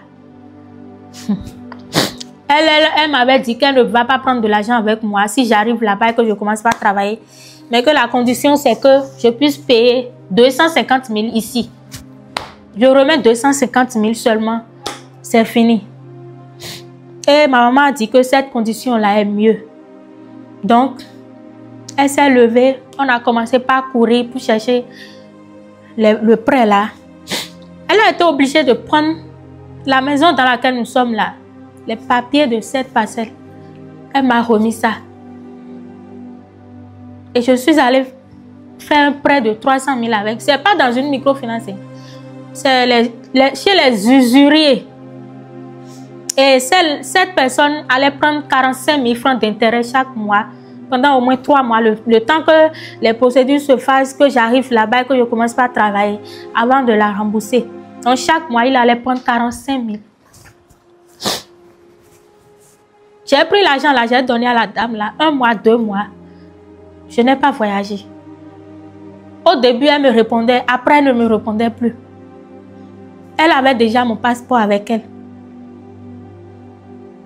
elle m'avait dit qu'elle ne va pas prendre de l'argent avec moi si j'arrive là-bas et que je commence pas à travailler. Mais que la condition, c'est que je puisse payer 250 000 ici. Je remets 250 000 seulement. C'est fini. Et ma maman a dit que cette condition-là est mieux. Donc, elle s'est levée. On a commencé par courir pour chercher le prêt là. Elle a été obligée de prendre la maison dans laquelle nous sommes là. Les papiers de cette parcelle. Elle m'a remis ça. Et je suis allée faire un prêt de 300 000 avec. Ce n'est pas dans une microfinance. C'est chez les usuriers. Et cette personne allait prendre 45 000 francs d'intérêt chaque mois. Pendant au moins 3 mois. Le temps que les procédures se fassent, que j'arrive là-bas et que je commence pas à travailler. Avant de la rembourser. Donc chaque mois, il allait prendre 45 000. J'ai pris l'argent là, j'ai donné à la dame là, 1 mois, 2 mois. Je n'ai pas voyagé. Au début, elle me répondait, après, elle ne me répondait plus. Elle avait déjà mon passeport avec elle.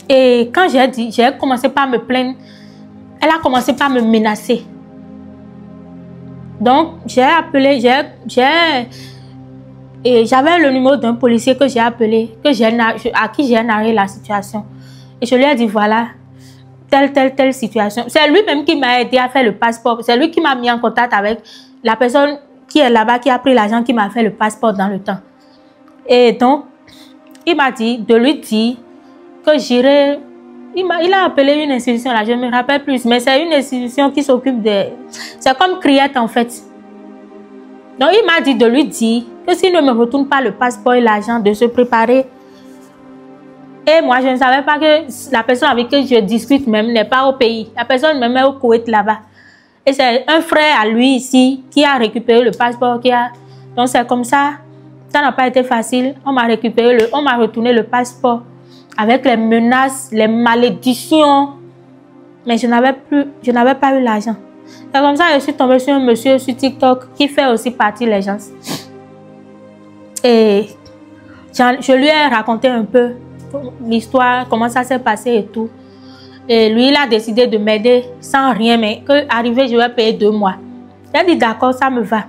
Et quand j'ai commencé par me plaindre, elle a commencé par me menacer. Donc, j'ai appelé, et j'avais le numéro d'un policier que j'ai appelé, à qui j'ai narré la situation. Et je lui ai dit, voilà, telle situation. C'est lui-même qui m'a aidé à faire le passeport. C'est lui qui m'a mis en contact avec la personne qui est là-bas, qui a pris l'argent, qui m'a fait le passeport dans le temps. Et donc, il m'a dit de lui dire que j'irai. Il a appelé une institution là, je ne me rappelle plus, mais c'est une institution qui s'occupe de. C'est comme Criette en fait. Donc, il m'a dit de lui dire que s'il ne me retourne pas le passeport et l'argent, de se préparer. Et moi, je ne savais pas que la personne avec qui je discute même n'est pas au pays. La personne même est au Koweït là-bas. Et c'est un frère à lui ici qui a récupéré le passeport. Donc, c'est comme ça. Ça n'a pas été facile. On m'a retourné le passeport avec les menaces, les malédictions. Mais je n'avais pas eu l'argent. C'est comme ça que je suis tombée sur un monsieur sur TikTok qui fait aussi partie des gens. Et je lui ai raconté un peu l'histoire, comment ça s'est passé et tout. Et lui, il a décidé de m'aider sans rien, mais qu'arrivé, je vais payer 2 mois. J'ai dit d'accord, ça me va.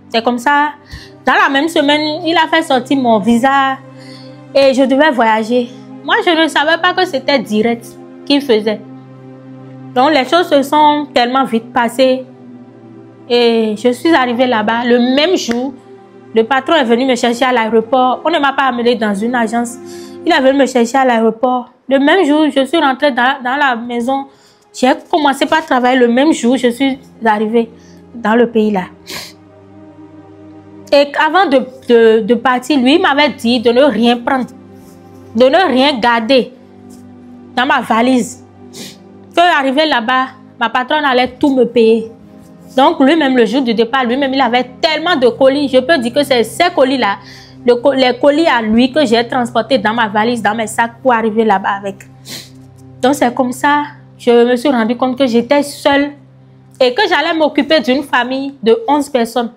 C'est comme ça. Dans la même semaine, il a fait sortir mon visa et je devais voyager. Moi, je ne savais pas que c'était direct qu'il faisait. Donc, les choses se sont tellement vite passées. Et je suis arrivée là-bas. Le même jour, le patron est venu me chercher à l'aéroport. On ne m'a pas amené dans une agence. Il est venu me chercher à l'aéroport. Le même jour, je suis rentrée dans la maison. J'ai commencé par travailler le même jour. Je suis arrivée dans le pays là. Et avant de partir, lui m'avait dit de ne rien prendre, de ne rien garder dans ma valise. Que arrivé là-bas, ma patronne allait tout me payer. Donc lui-même, le jour du départ, lui-même, il avait tellement de colis. Je peux dire que c'est ces colis-là, les colis à lui que j'ai transportés dans ma valise, dans mes sacs pour arriver là-bas avec. Donc c'est comme ça, je me suis rendu compte que j'étais seule et que j'allais m'occuper d'une famille de 11 personnes.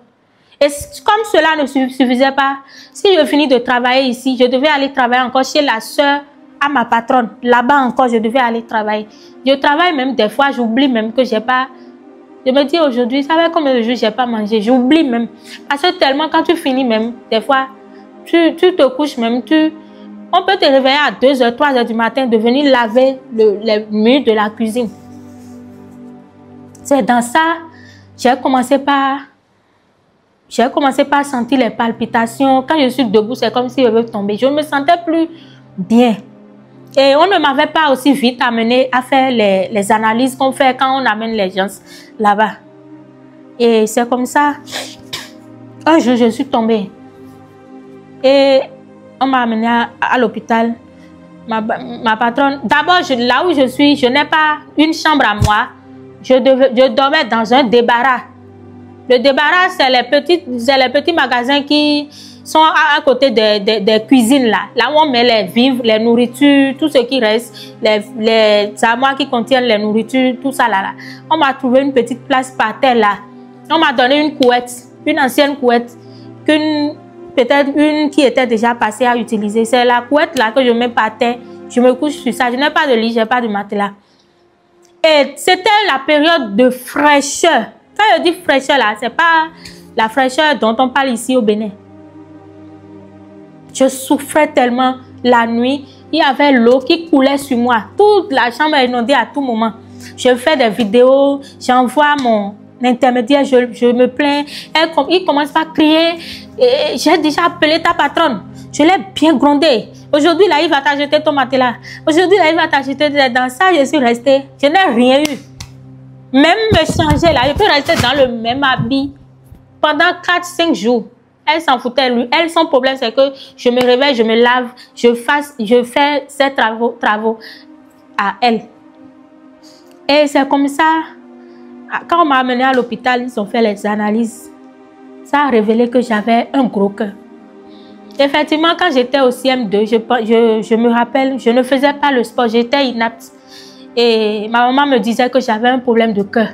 Et comme cela ne suffisait pas, si je finis de travailler ici, je devais aller travailler encore chez la sœur à ma patronne. Là-bas encore, je devais aller travailler. Je travaille même des fois, j'oublie même que j'ai pas... Je me dis aujourd'hui, ça fait combien de jours j'ai pas mangé? J'oublie même. Parce que tellement quand tu finis même, des fois, tu te couches même, on peut te réveiller à 2h, 3h du matin, de venir laver les murs de la cuisine. C'est dans ça, j'ai commencé par sentir les palpitations. Quand je suis debout, c'est comme si je veux tomber. Je ne me sentais plus bien. Et on ne m'avait pas aussi vite amené à faire les analyses qu'on fait quand on amène les gens là-bas. Et c'est comme ça. Un jour, je suis tombée. Et on m'a amené à l'hôpital. Ma patronne, d'abord, là où je suis, je n'ai pas une chambre à moi. Je dormais dans un débarras. Le débarras, c'est les petits magasins qui sont à côté des cuisines là. Là où on met les vivres, les nourritures, tout ce qui reste, les armoires qui contiennent les nourritures, tout ça là. On m'a trouvé une petite place par terre là. On m'a donné une couette, une ancienne couette, peut-être une qui était déjà passée à utiliser. C'est la couette là que je mets par terre. Je me couche sur ça. Je n'ai pas de lit, je n'ai pas de matelas. Et c'était la période de fraîcheur. Quand je dis fraîcheur là, c'est pas la fraîcheur dont on parle ici au Bénin. Je souffrais tellement la nuit. Il y avait l'eau qui coulait sur moi. Toute la chambre est inondée à tout moment. Je fais des vidéos, j'envoie mon intermédiaire, je me plains. Il commence par crier. J'ai déjà appelé ta patronne. Je l'ai bien grondée. Aujourd'hui, là, il va t'acheter ton matelas. Aujourd'hui, là, il va t'acheter dans ça. Je suis restée. Je n'ai rien eu. Même me changer là, je peux rester dans le même habit pendant 4-5 jours. Elle s'en foutait, lui. Elle, son problème, c'est que je me réveille, je me lave, je fais ses travaux à elle. Et c'est comme ça, quand on m'a amené à l'hôpital, ils ont fait les analyses. Ça a révélé que j'avais un gros cœur. Effectivement, quand j'étais au CM2, je me rappelle, je ne faisais pas le sport, j'étais inapte. Et ma maman me disait que j'avais un problème de cœur.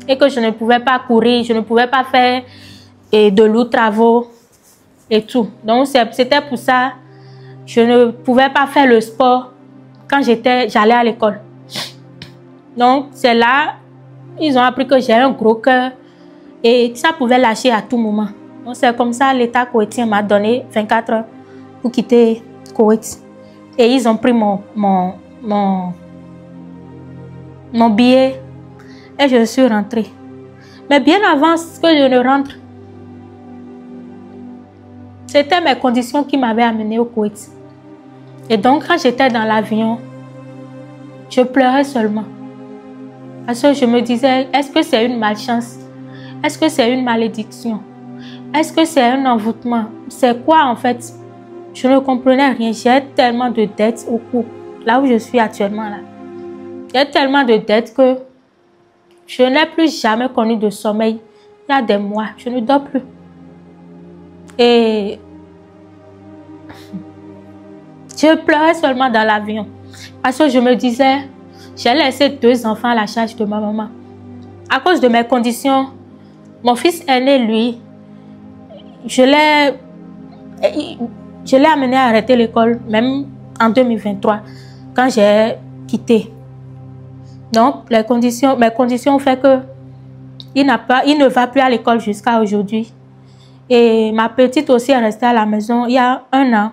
Et que je ne pouvais pas courir, je ne pouvais pas faire de lourds travaux et tout. Donc, c'était pour ça que je ne pouvais pas faire le sport quand j'allais à l'école. Donc, c'est là, ils ont appris que j'ai un gros cœur et ça pouvait lâcher à tout moment. Donc, c'est comme ça, l'État koweïtien m'a donné 24 heures pour quitter Koweït. Et ils ont pris mon billet et je suis rentrée. Mais bien avant que je ne rentre, c'était mes conditions qui m'avaient amenée au Koweït. Et donc, quand j'étais dans l'avion, je pleurais seulement. Parce que je me disais, est-ce que c'est une malchance? Est-ce que c'est une malédiction? Est-ce que c'est un envoûtement? C'est quoi en fait? Je ne comprenais rien. J'ai tellement de dettes au cou, là où je suis actuellement là. J'ai tellement de dettes que je n'ai plus jamais connu de sommeil. Il y a des mois, je ne dors plus. Et je pleurais seulement dans l'avion. Parce que je me disais, j'ai laissé 2 enfants à la charge de ma maman. À cause de mes conditions, mon fils aîné, lui, je l'ai amené à arrêter l'école, même en 2023, quand j'ai quitté. Donc, mes conditions ont fait que il ne va plus à l'école jusqu'à aujourd'hui. Et ma petite aussi est restée à la maison il y a 1 an.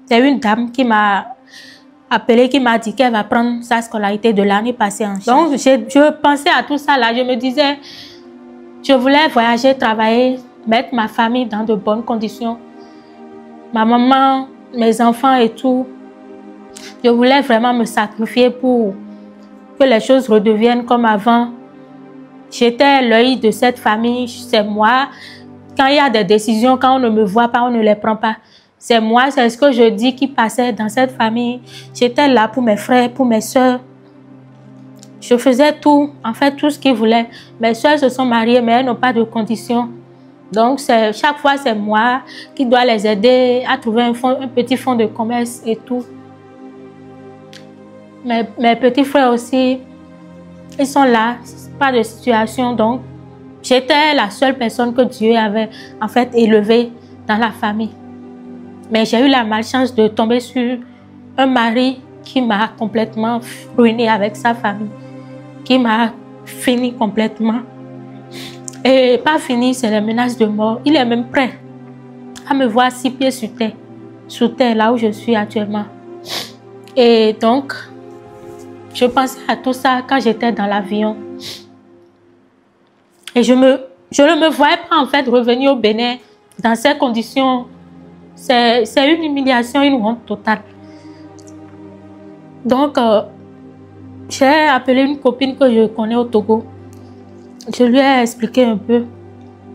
C'est une dame qui m'a appelé qui m'a dit qu'elle va prendre sa scolarité de l'année passée en charge. Donc, je pensais à tout ça là. Je me disais, je voulais voyager, travailler, mettre ma famille dans de bonnes conditions. Ma maman, mes enfants et tout. Je voulais vraiment me sacrifier pour que les choses redeviennent comme avant. J'étais l'œil de cette famille, c'est moi. Quand il y a des décisions, quand on ne me voit pas, on ne les prend pas. C'est moi, c'est ce que je dis qui passait dans cette famille. J'étais là pour mes frères, pour mes soeurs. Je faisais tout, en fait, tout ce qu'ils voulaient. Mes soeurs se sont mariées, mais elles n'ont pas de conditions. Donc, chaque fois, c'est moi qui dois les aider à trouver un petit fonds de commerce et tout. Mes petits frères aussi, ils sont là, pas de situation. Donc, j'étais la seule personne que Dieu avait en fait élevée dans la famille. Mais j'ai eu la malchance de tomber sur un mari qui m'a complètement ruinée avec sa famille, qui m'a fini complètement. Et pas fini, c'est les menaces de mort. Il est même prêt à me voir 6 pieds sur terre, là où je suis actuellement. Et donc, je pensais à tout ça quand j'étais dans l'avion. Et je ne me voyais pas en fait revenir au Bénin dans ces conditions. C'est une humiliation, une honte totale. Donc, j'ai appelé une copine que je connais au Togo. Je lui ai expliqué un peu.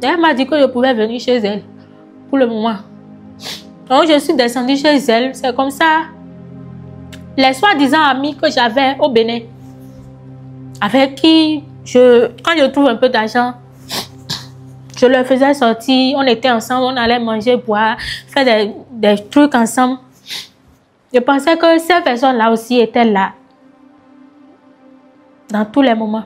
Et elle m'a dit que je pouvais venir chez elle pour le moment. Donc, je suis descendue chez elle. C'est comme ça. Les soi-disant amis que j'avais au Bénin, avec qui, quand je trouve un peu d'argent, je leur faisais sortir. On était ensemble, on allait manger, boire, faire des trucs ensemble. Je pensais que ces personnes-là aussi étaient là, dans tous les moments.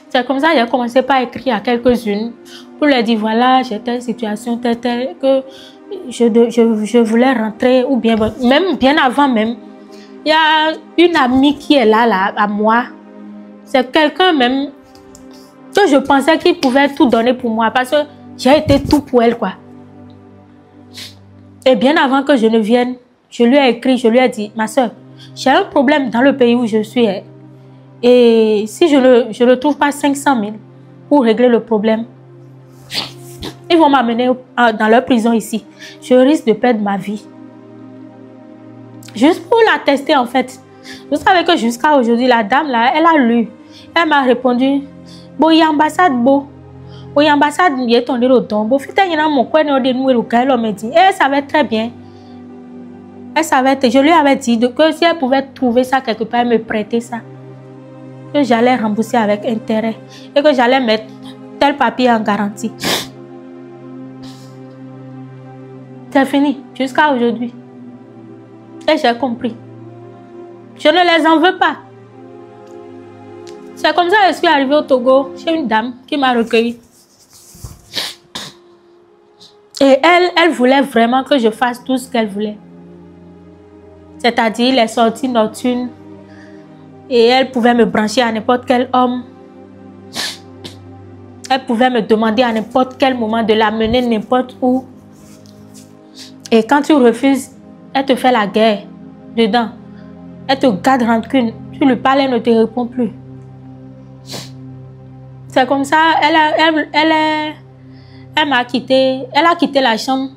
C'est comme ça que j'ai commencé par écrire à quelques-unes pour leur dire, voilà, j'étais en situation telle, que je voulais rentrer, ou bien, même bien avant même, il y a une amie qui est là à moi. C'est quelqu'un même que je pensais qu'il pouvait tout donner pour moi parce que j'ai été tout pour elle, quoi. Et bien avant que je ne vienne, je lui ai écrit, je lui ai dit, ma soeur, j'ai un problème dans le pays où je suis. Et si je ne trouve pas 500 000 pour régler le problème, ils vont m'amener dans leur prison ici. Je risque de perdre ma vie. Juste pour la tester en fait. Vous savez que jusqu'à aujourd'hui, la dame là, elle a lu. Elle m'a répondu, bon, il y a ambassade, bon. Il y a ambassade, il y a ton little don. Bon, il y a mon coin de nous et le gars, elle m'a dit. Et elle savait très bien. Elle savait, je lui avais dit que si elle pouvait trouver ça quelque part, elle me prêter ça. Que j'allais rembourser avec intérêt. Et que j'allais mettre tel papier en garantie. C'est fini, jusqu'à aujourd'hui. Et j'ai compris. Je ne les en veux pas. C'est comme ça que je suis arrivée au Togo chez une dame qui m'a recueillie. Et elle voulait vraiment que je fasse tout ce qu'elle voulait. C'est-à-dire les sorties nocturnes. Et elle pouvait me brancher à n'importe quel homme. Elle pouvait me demander à n'importe quel moment de l'amener n'importe où. Et quand tu refuses, elle te fait la guerre dedans. Elle te garde rancune. Tu lui parles, elle ne te répond plus. C'est comme ça, elle m'a quitté. Elle a quitté la chambre.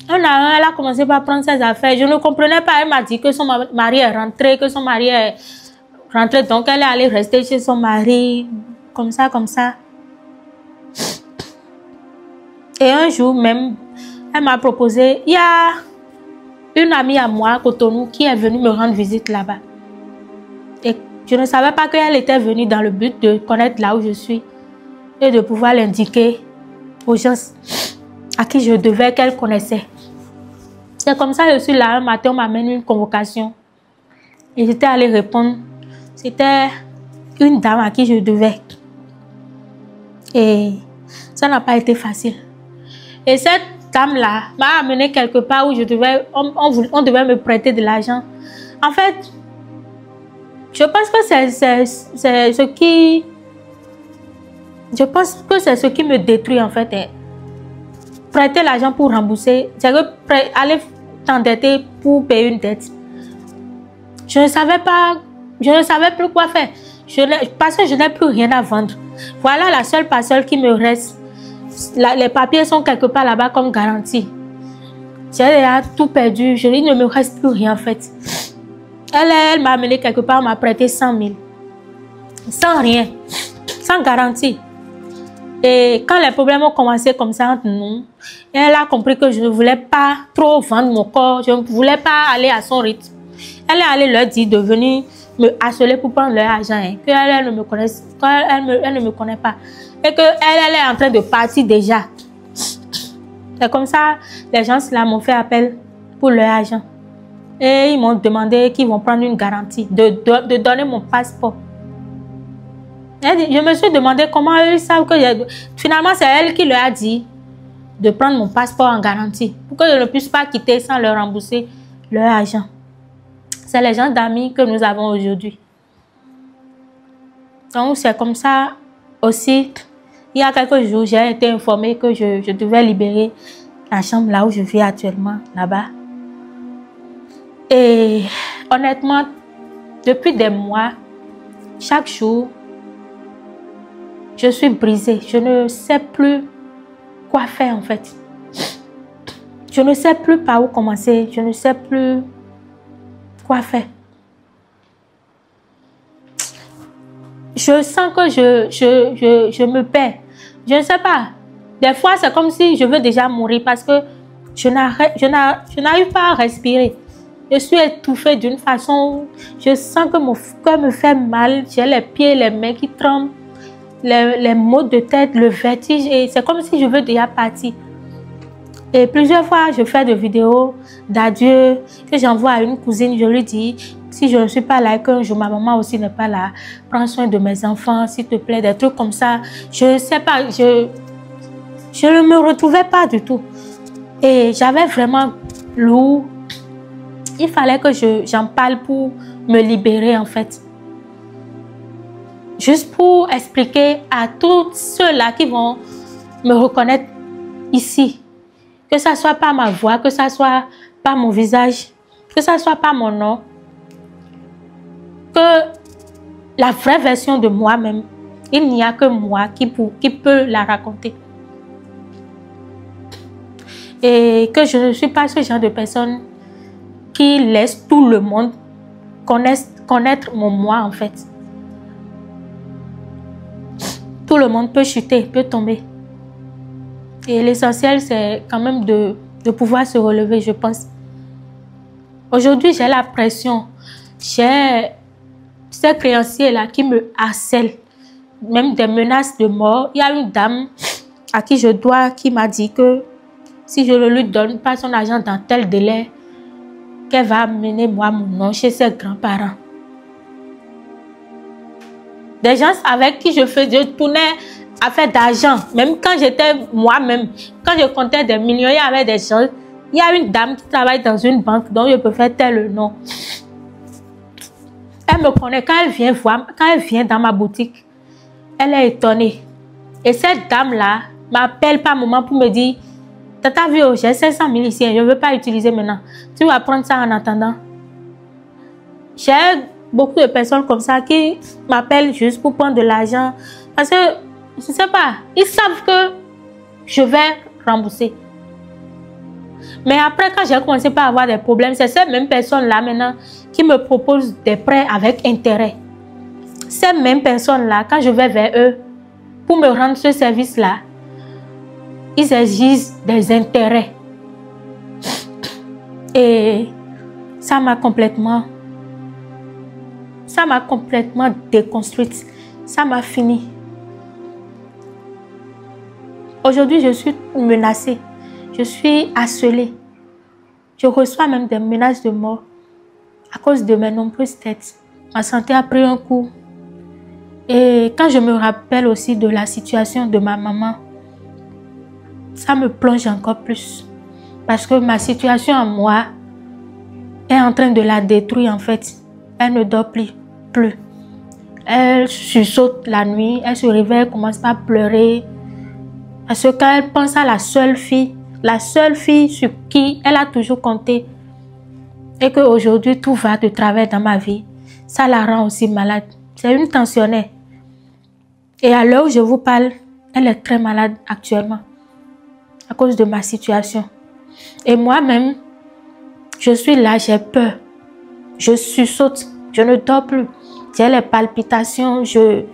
Elle a commencé par prendre ses affaires. Je ne comprenais pas. Elle m'a dit que son mari est rentré, que son mari est rentré. Donc, elle est allée rester chez son mari. Comme ça, comme ça. Et un jour même, elle m'a proposé, il y a une amie à moi, Cotonou, qui est venue me rendre visite là-bas. Et je ne savais pas qu'elle était venue dans le but de connaître là où je suis et de pouvoir l'indiquer aux gens à qui je devais qu'elle connaissait. C'est comme ça que je suis là. Un matin, on m'amène une convocation. Et j'étais allée répondre. C'était une dame à qui je devais. Et ça n'a pas été facile. Et cette dame-là m'a amené quelque part où on devait me prêter de l'argent. En fait, je pense que c'est ce qui... Je pense que c'est ce qui me détruit en fait. Prêter l'argent pour rembourser, c'est que aller t'endetter pour payer une dette. Je ne savais pas, je ne savais plus quoi faire. Parce que je n'ai plus rien à vendre. Voilà la seule parcelle qui me reste. Les papiers sont quelque part là-bas comme garantie. J'ai déjà tout perdu. Il ne me reste plus rien en fait. Elle m'a amené quelque part, m'a prêté 100 000. Sans rien. Sans garantie. Et quand les problèmes ont commencé comme ça entre nous, elle a compris que je ne voulais pas trop vendre mon corps. Je ne voulais pas aller à son rythme. Elle est allée leur dire de venir me harceler pour prendre leur argent. Hein, qu'elle ne me connaisse, elle ne me connaît pas. Et qu'elle est en train de partir déjà. C'est comme ça, les gens là m'ont fait appel pour leur argent. Et ils m'ont demandé qu'ils vont prendre une garantie, de donner mon passeport. Je me suis demandé comment ils savent que... Finalement, c'est elle qui leur a dit de prendre mon passeport en garantie. Pour que je ne puisse pas quitter sans leur rembourser leur argent. C'est les gens d'amis que nous avons aujourd'hui. Donc, c'est comme ça aussi. Il y a quelques jours, j'ai été informée que je devais libérer la chambre là où je vis actuellement, là-bas. Et honnêtement, depuis des mois, chaque jour, je suis brisée. Je ne sais plus quoi faire en fait. Je ne sais plus par où commencer. Je ne sais plus quoi faire. Je sens que je me perds. Je ne sais pas. Des fois, c'est comme si je veux déjà mourir parce que je n'arrive pas à respirer. Je suis étouffée d'une façon. Je sens que mon cœur me fait mal. J'ai les pieds, les mains qui tremblent. Les maux de tête, le vertige. Et c'est comme si je veux déjà partir. Et plusieurs fois, je fais des vidéos d'adieu que j'envoie à une cousine. Je lui dis, si je ne suis pas là, qu'un jour ma maman aussi n'est pas là, prends soin de mes enfants, s'il te plaît, des trucs comme ça. Je ne sais pas, je ne me retrouvais pas du tout. Et j'avais vraiment lourd. Il fallait que j'en parle pour me libérer en fait. Juste pour expliquer à tous ceux-là qui vont me reconnaître ici. Que ça soit pas ma voix, que ça soit pas mon visage, que ça soit pas mon nom. Que la vraie version de moi-même, il n'y a que moi qui peut la raconter. Et que je ne suis pas ce genre de personne qui laisse tout le monde connaître mon moi en fait. Tout le monde peut chuter, peut tomber. Et l'essentiel, c'est quand même de pouvoir se relever, je pense. Aujourd'hui, j'ai la pression. J'ai ces créanciers-là qui me harcèlent. Même des menaces de mort. Il y a une dame à qui je dois, qui m'a dit que si je ne lui donne pas son argent dans tel délai, qu'elle va amener moi mon nom chez ses grands-parents. Des gens avec qui je tournais à faire d'argent. Même quand j'étais moi-même, quand je comptais des millions, il y avait des gens. Il y a une dame qui travaille dans une banque dont je peux faire tel nom. Elle me connaît. Quand elle vient dans ma boutique, elle est étonnée. Et cette dame-là m'appelle par moment pour me dire, Tata Vio, j'ai 500 000 ici, je ne veux pas utiliser maintenant. Tu vas prendre ça en attendant. J'ai beaucoup de personnes comme ça qui m'appellent juste pour prendre de l'argent. Parce que, je ne sais pas, ils savent que je vais rembourser. Mais après, quand j'ai commencé à avoir des problèmes, c'est ces mêmes personnes-là maintenant qui me proposent des prêts avec intérêt. Ces mêmes personnes-là, quand je vais vers eux pour me rendre ce service-là, ils exigent des intérêts. Et ça m'a complètement déconstruite. Ça m'a fini. Aujourd'hui, je suis menacée. Je suis harcelée. Je reçois même des menaces de mort à cause de mes nombreuses têtes. Ma santé a pris un coup. Et quand je me rappelle aussi de la situation de ma maman, ça me plonge encore plus. Parce que ma situation à moi est en train de la détruire en fait. Elle ne dort plus. Elle sursaute la nuit, elle se réveille, elle commence à pleurer. Parce que quand elle pense à la seule fille sur qui elle a toujours compté, et qu'aujourd'hui tout va de travers dans ma vie, ça la rend aussi malade. C'est une tensionnaire. Et à l'heure où je vous parle, elle est très malade actuellement à cause de ma situation. Et moi-même, je suis là, j'ai peur. Je sursaute, je ne dors plus. J'ai les palpitations, je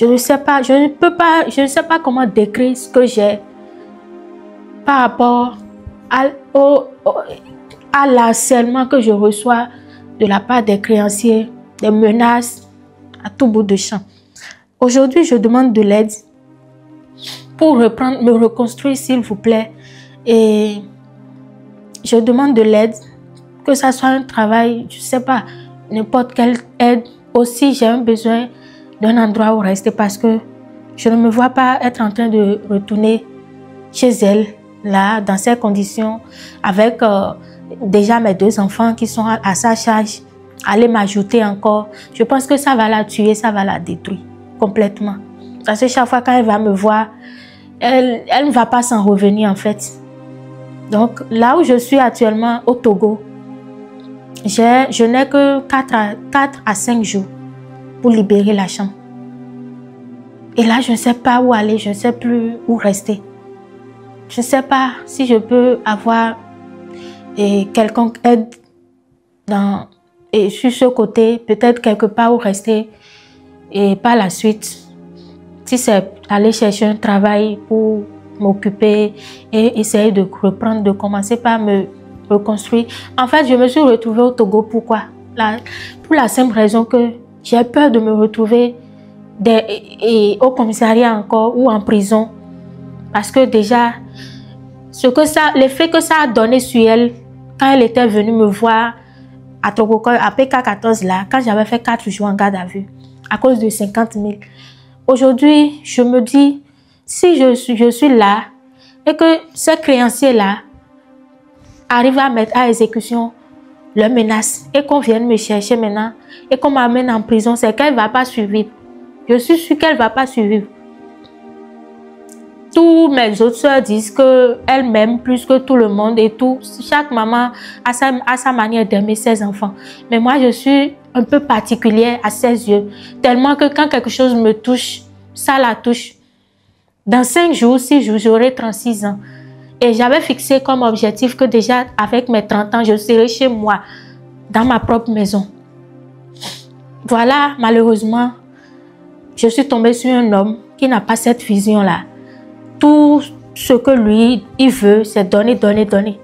ne sais pas, je ne sais pas comment décrire ce que j'ai par rapport à l'harcèlement que je reçois de la part des créanciers, des menaces à tout bout de champ. Aujourd'hui, je demande de l'aide pour reprendre, me reconstruire, s'il vous plaît. Et je demande de l'aide, que ça soit un travail, je ne sais pas, n'importe quelle aide. Aussi, j'ai un besoin d'un endroit où rester parce que je ne me vois pas être en train de retourner chez elle, là, dans ces conditions, avec déjà mes 2 enfants qui sont à sa charge, aller m'ajouter encore. Je pense que ça va la tuer, ça va la détruire complètement. Parce que chaque fois quand elle va me voir, elle ne va pas s'en revenir en fait. Donc là où je suis actuellement au Togo, je n'ai que 4 à 5 jours pour libérer la chambre. Et là, je ne sais pas où aller, je ne sais plus où rester. Je ne sais pas si je peux avoir quelconque aide et sur ce côté, peut-être quelque part où rester. Et par la suite, si c'est aller chercher un travail pour m'occuper et essayer de reprendre, de commencer par me reconstruire. En fait, je me suis retrouvée au Togo. Pourquoi? Pour la simple raison que j'ai peur de me retrouver au commissariat encore ou en prison. Parce que déjà, l'effet que ça a donné sur elle, quand elle était venue me voir à Togo, à PK14 là, quand j'avais fait 4 jours en garde à vue, à cause de 50 000. Aujourd'hui, je me dis, si je suis là et que ces créanciers-là arrivent à mettre à exécution leurs menaces et qu'on vienne me chercher maintenant et qu'on m'amène en prison, c'est qu'elle ne va pas survivre. Je suis sûre qu'elle ne va pas survivre. Tous mes autres soeurs disent qu'elles m'aiment plus que tout le monde et tout. Chaque maman a sa manière d'aimer ses enfants. Mais moi, je suis un peu particulière à ses yeux. Tellement que quand quelque chose me touche, ça la touche. Dans 5 jours, 6 jours, j'aurai 36 ans. Et j'avais fixé comme objectif que déjà, avec mes 30 ans, je serai chez moi, dans ma propre maison. Voilà, malheureusement, je suis tombée sur un homme qui n'a pas cette vision-là. Tout ce que lui, il veut, c'est donner, donner, donner.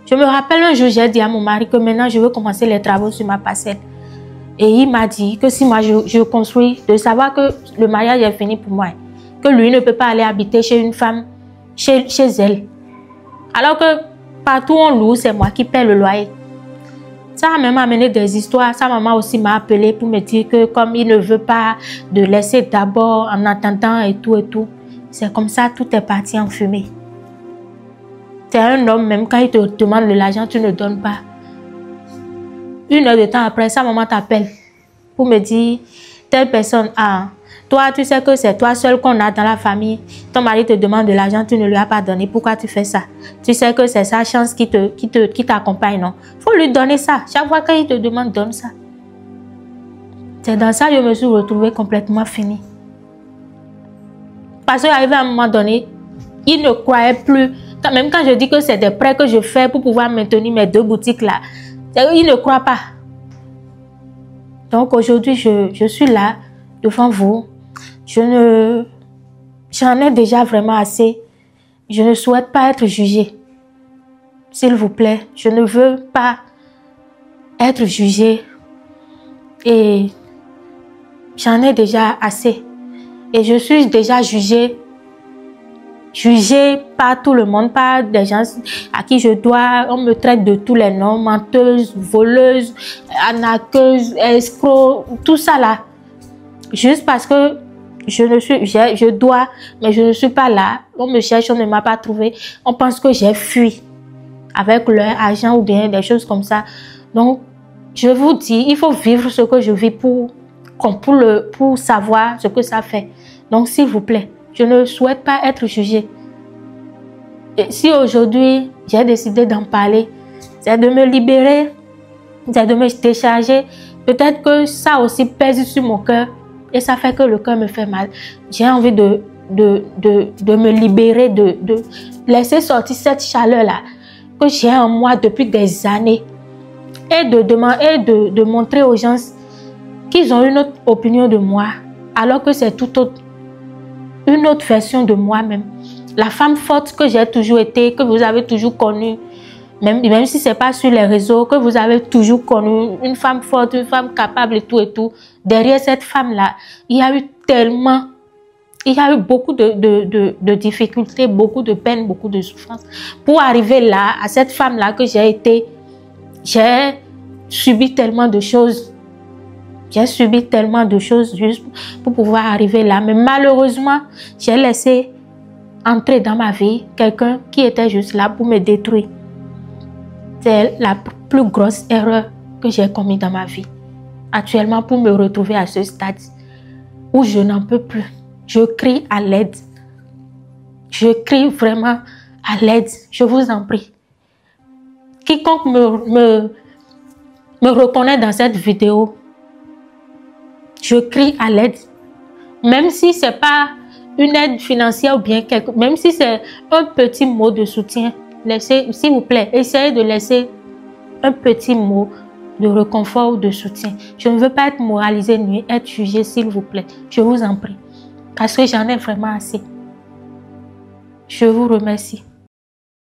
Je me rappelle un jour, j'ai dit à mon mari que maintenant, je veux commencer les travaux sur ma parcelle. Et il m'a dit que si moi, je construis, de savoir que le mariage est fini pour moi. Que lui ne peut pas aller habiter chez une femme, chez elle. Alors que partout où on loue, c'est moi qui paie le loyer. Ça a même amené des histoires. Sa maman aussi m'a appelé pour me dire que comme il ne veut pas de laisser d'abord en attendant et tout et tout. C'est comme ça, tout est parti en fumée. C'est un homme, même quand il te demande de l'argent, tu ne donnes pas. 1 heure de temps après, sa maman t'appelle pour me dire, telle personne, toi, tu sais que c'est toi seul qu'on a dans la famille. Ton mari te demande de l'argent, tu ne lui as pas donné. Pourquoi tu fais ça? Tu sais que c'est sa chance qui t'accompagne, non? Il faut lui donner ça. Chaque fois qu'il te demande, donne ça. C'est dans ça que je me suis retrouvée complètement finie. Parce qu'arrivé à un moment donné, il ne croyait plus. Même quand je dis que c'est des prêts que je fais pour pouvoir maintenir mes 2 boutiques là, il ne croit pas. Donc aujourd'hui, je suis là devant vous. J'en ai déjà vraiment assez. Je ne souhaite pas être jugée. S'il vous plaît, je ne veux pas être jugée. Et j'en ai déjà assez. Et je suis déjà jugée par tout le monde, par des gens à qui je dois. On me traite de tous les noms, menteuse, voleuse, arnaqueuse, escroc, tout ça là. Juste parce que je dois, mais je ne suis pas là. On me cherche, on ne m'a pas trouvé. On pense que j'ai fui avec leur argent ou bien des choses comme ça. Donc, je vous dis, il faut vivre ce que je vis pour savoir ce que ça fait. Donc, s'il vous plaît, je ne souhaite pas être jugée. Et si aujourd'hui, j'ai décidé d'en parler, c'est de me libérer c'est de me décharger. Peut-être que ça aussi pèse sur mon cœur et ça fait que le cœur me fait mal. J'ai envie de me libérer, de laisser sortir cette chaleur-là que j'ai en moi depuis des années et de montrer aux gens qu'ils ont une autre opinion de moi alors que c'est tout autre, une autre version de moi-même. La femme forte que j'ai toujours été, que vous avez toujours connue, même si ce n'est pas sur les réseaux, que vous avez toujours connu, une femme forte, une femme capable et tout. Derrière cette femme-là, il y a eu beaucoup de difficultés, beaucoup de peines, beaucoup de souffrances. Pour arriver là, à cette femme-là que j'ai été, j'ai subi tellement de choses. J'ai subi tellement de choses juste pour pouvoir arriver là. Mais malheureusement, j'ai laissé entrer dans ma vie quelqu'un qui était juste là pour me détruire. C'est la plus grosse erreur que j'ai commise dans ma vie. Actuellement, pour me retrouver à ce stade où je n'en peux plus. Je crie à l'aide. Je crie vraiment à l'aide. Je vous en prie. Quiconque me reconnaît dans cette vidéo, je crie à l'aide. Même si ce n'est pas une aide financière ou bien même si c'est un petit mot de soutien, laissez, s'il vous plaît, essayez de laisser un petit mot de réconfort ou de soutien. Je ne veux pas être moralisée ni être jugée, s'il vous plaît. Je vous en prie. Parce que j'en ai vraiment assez. Je vous remercie.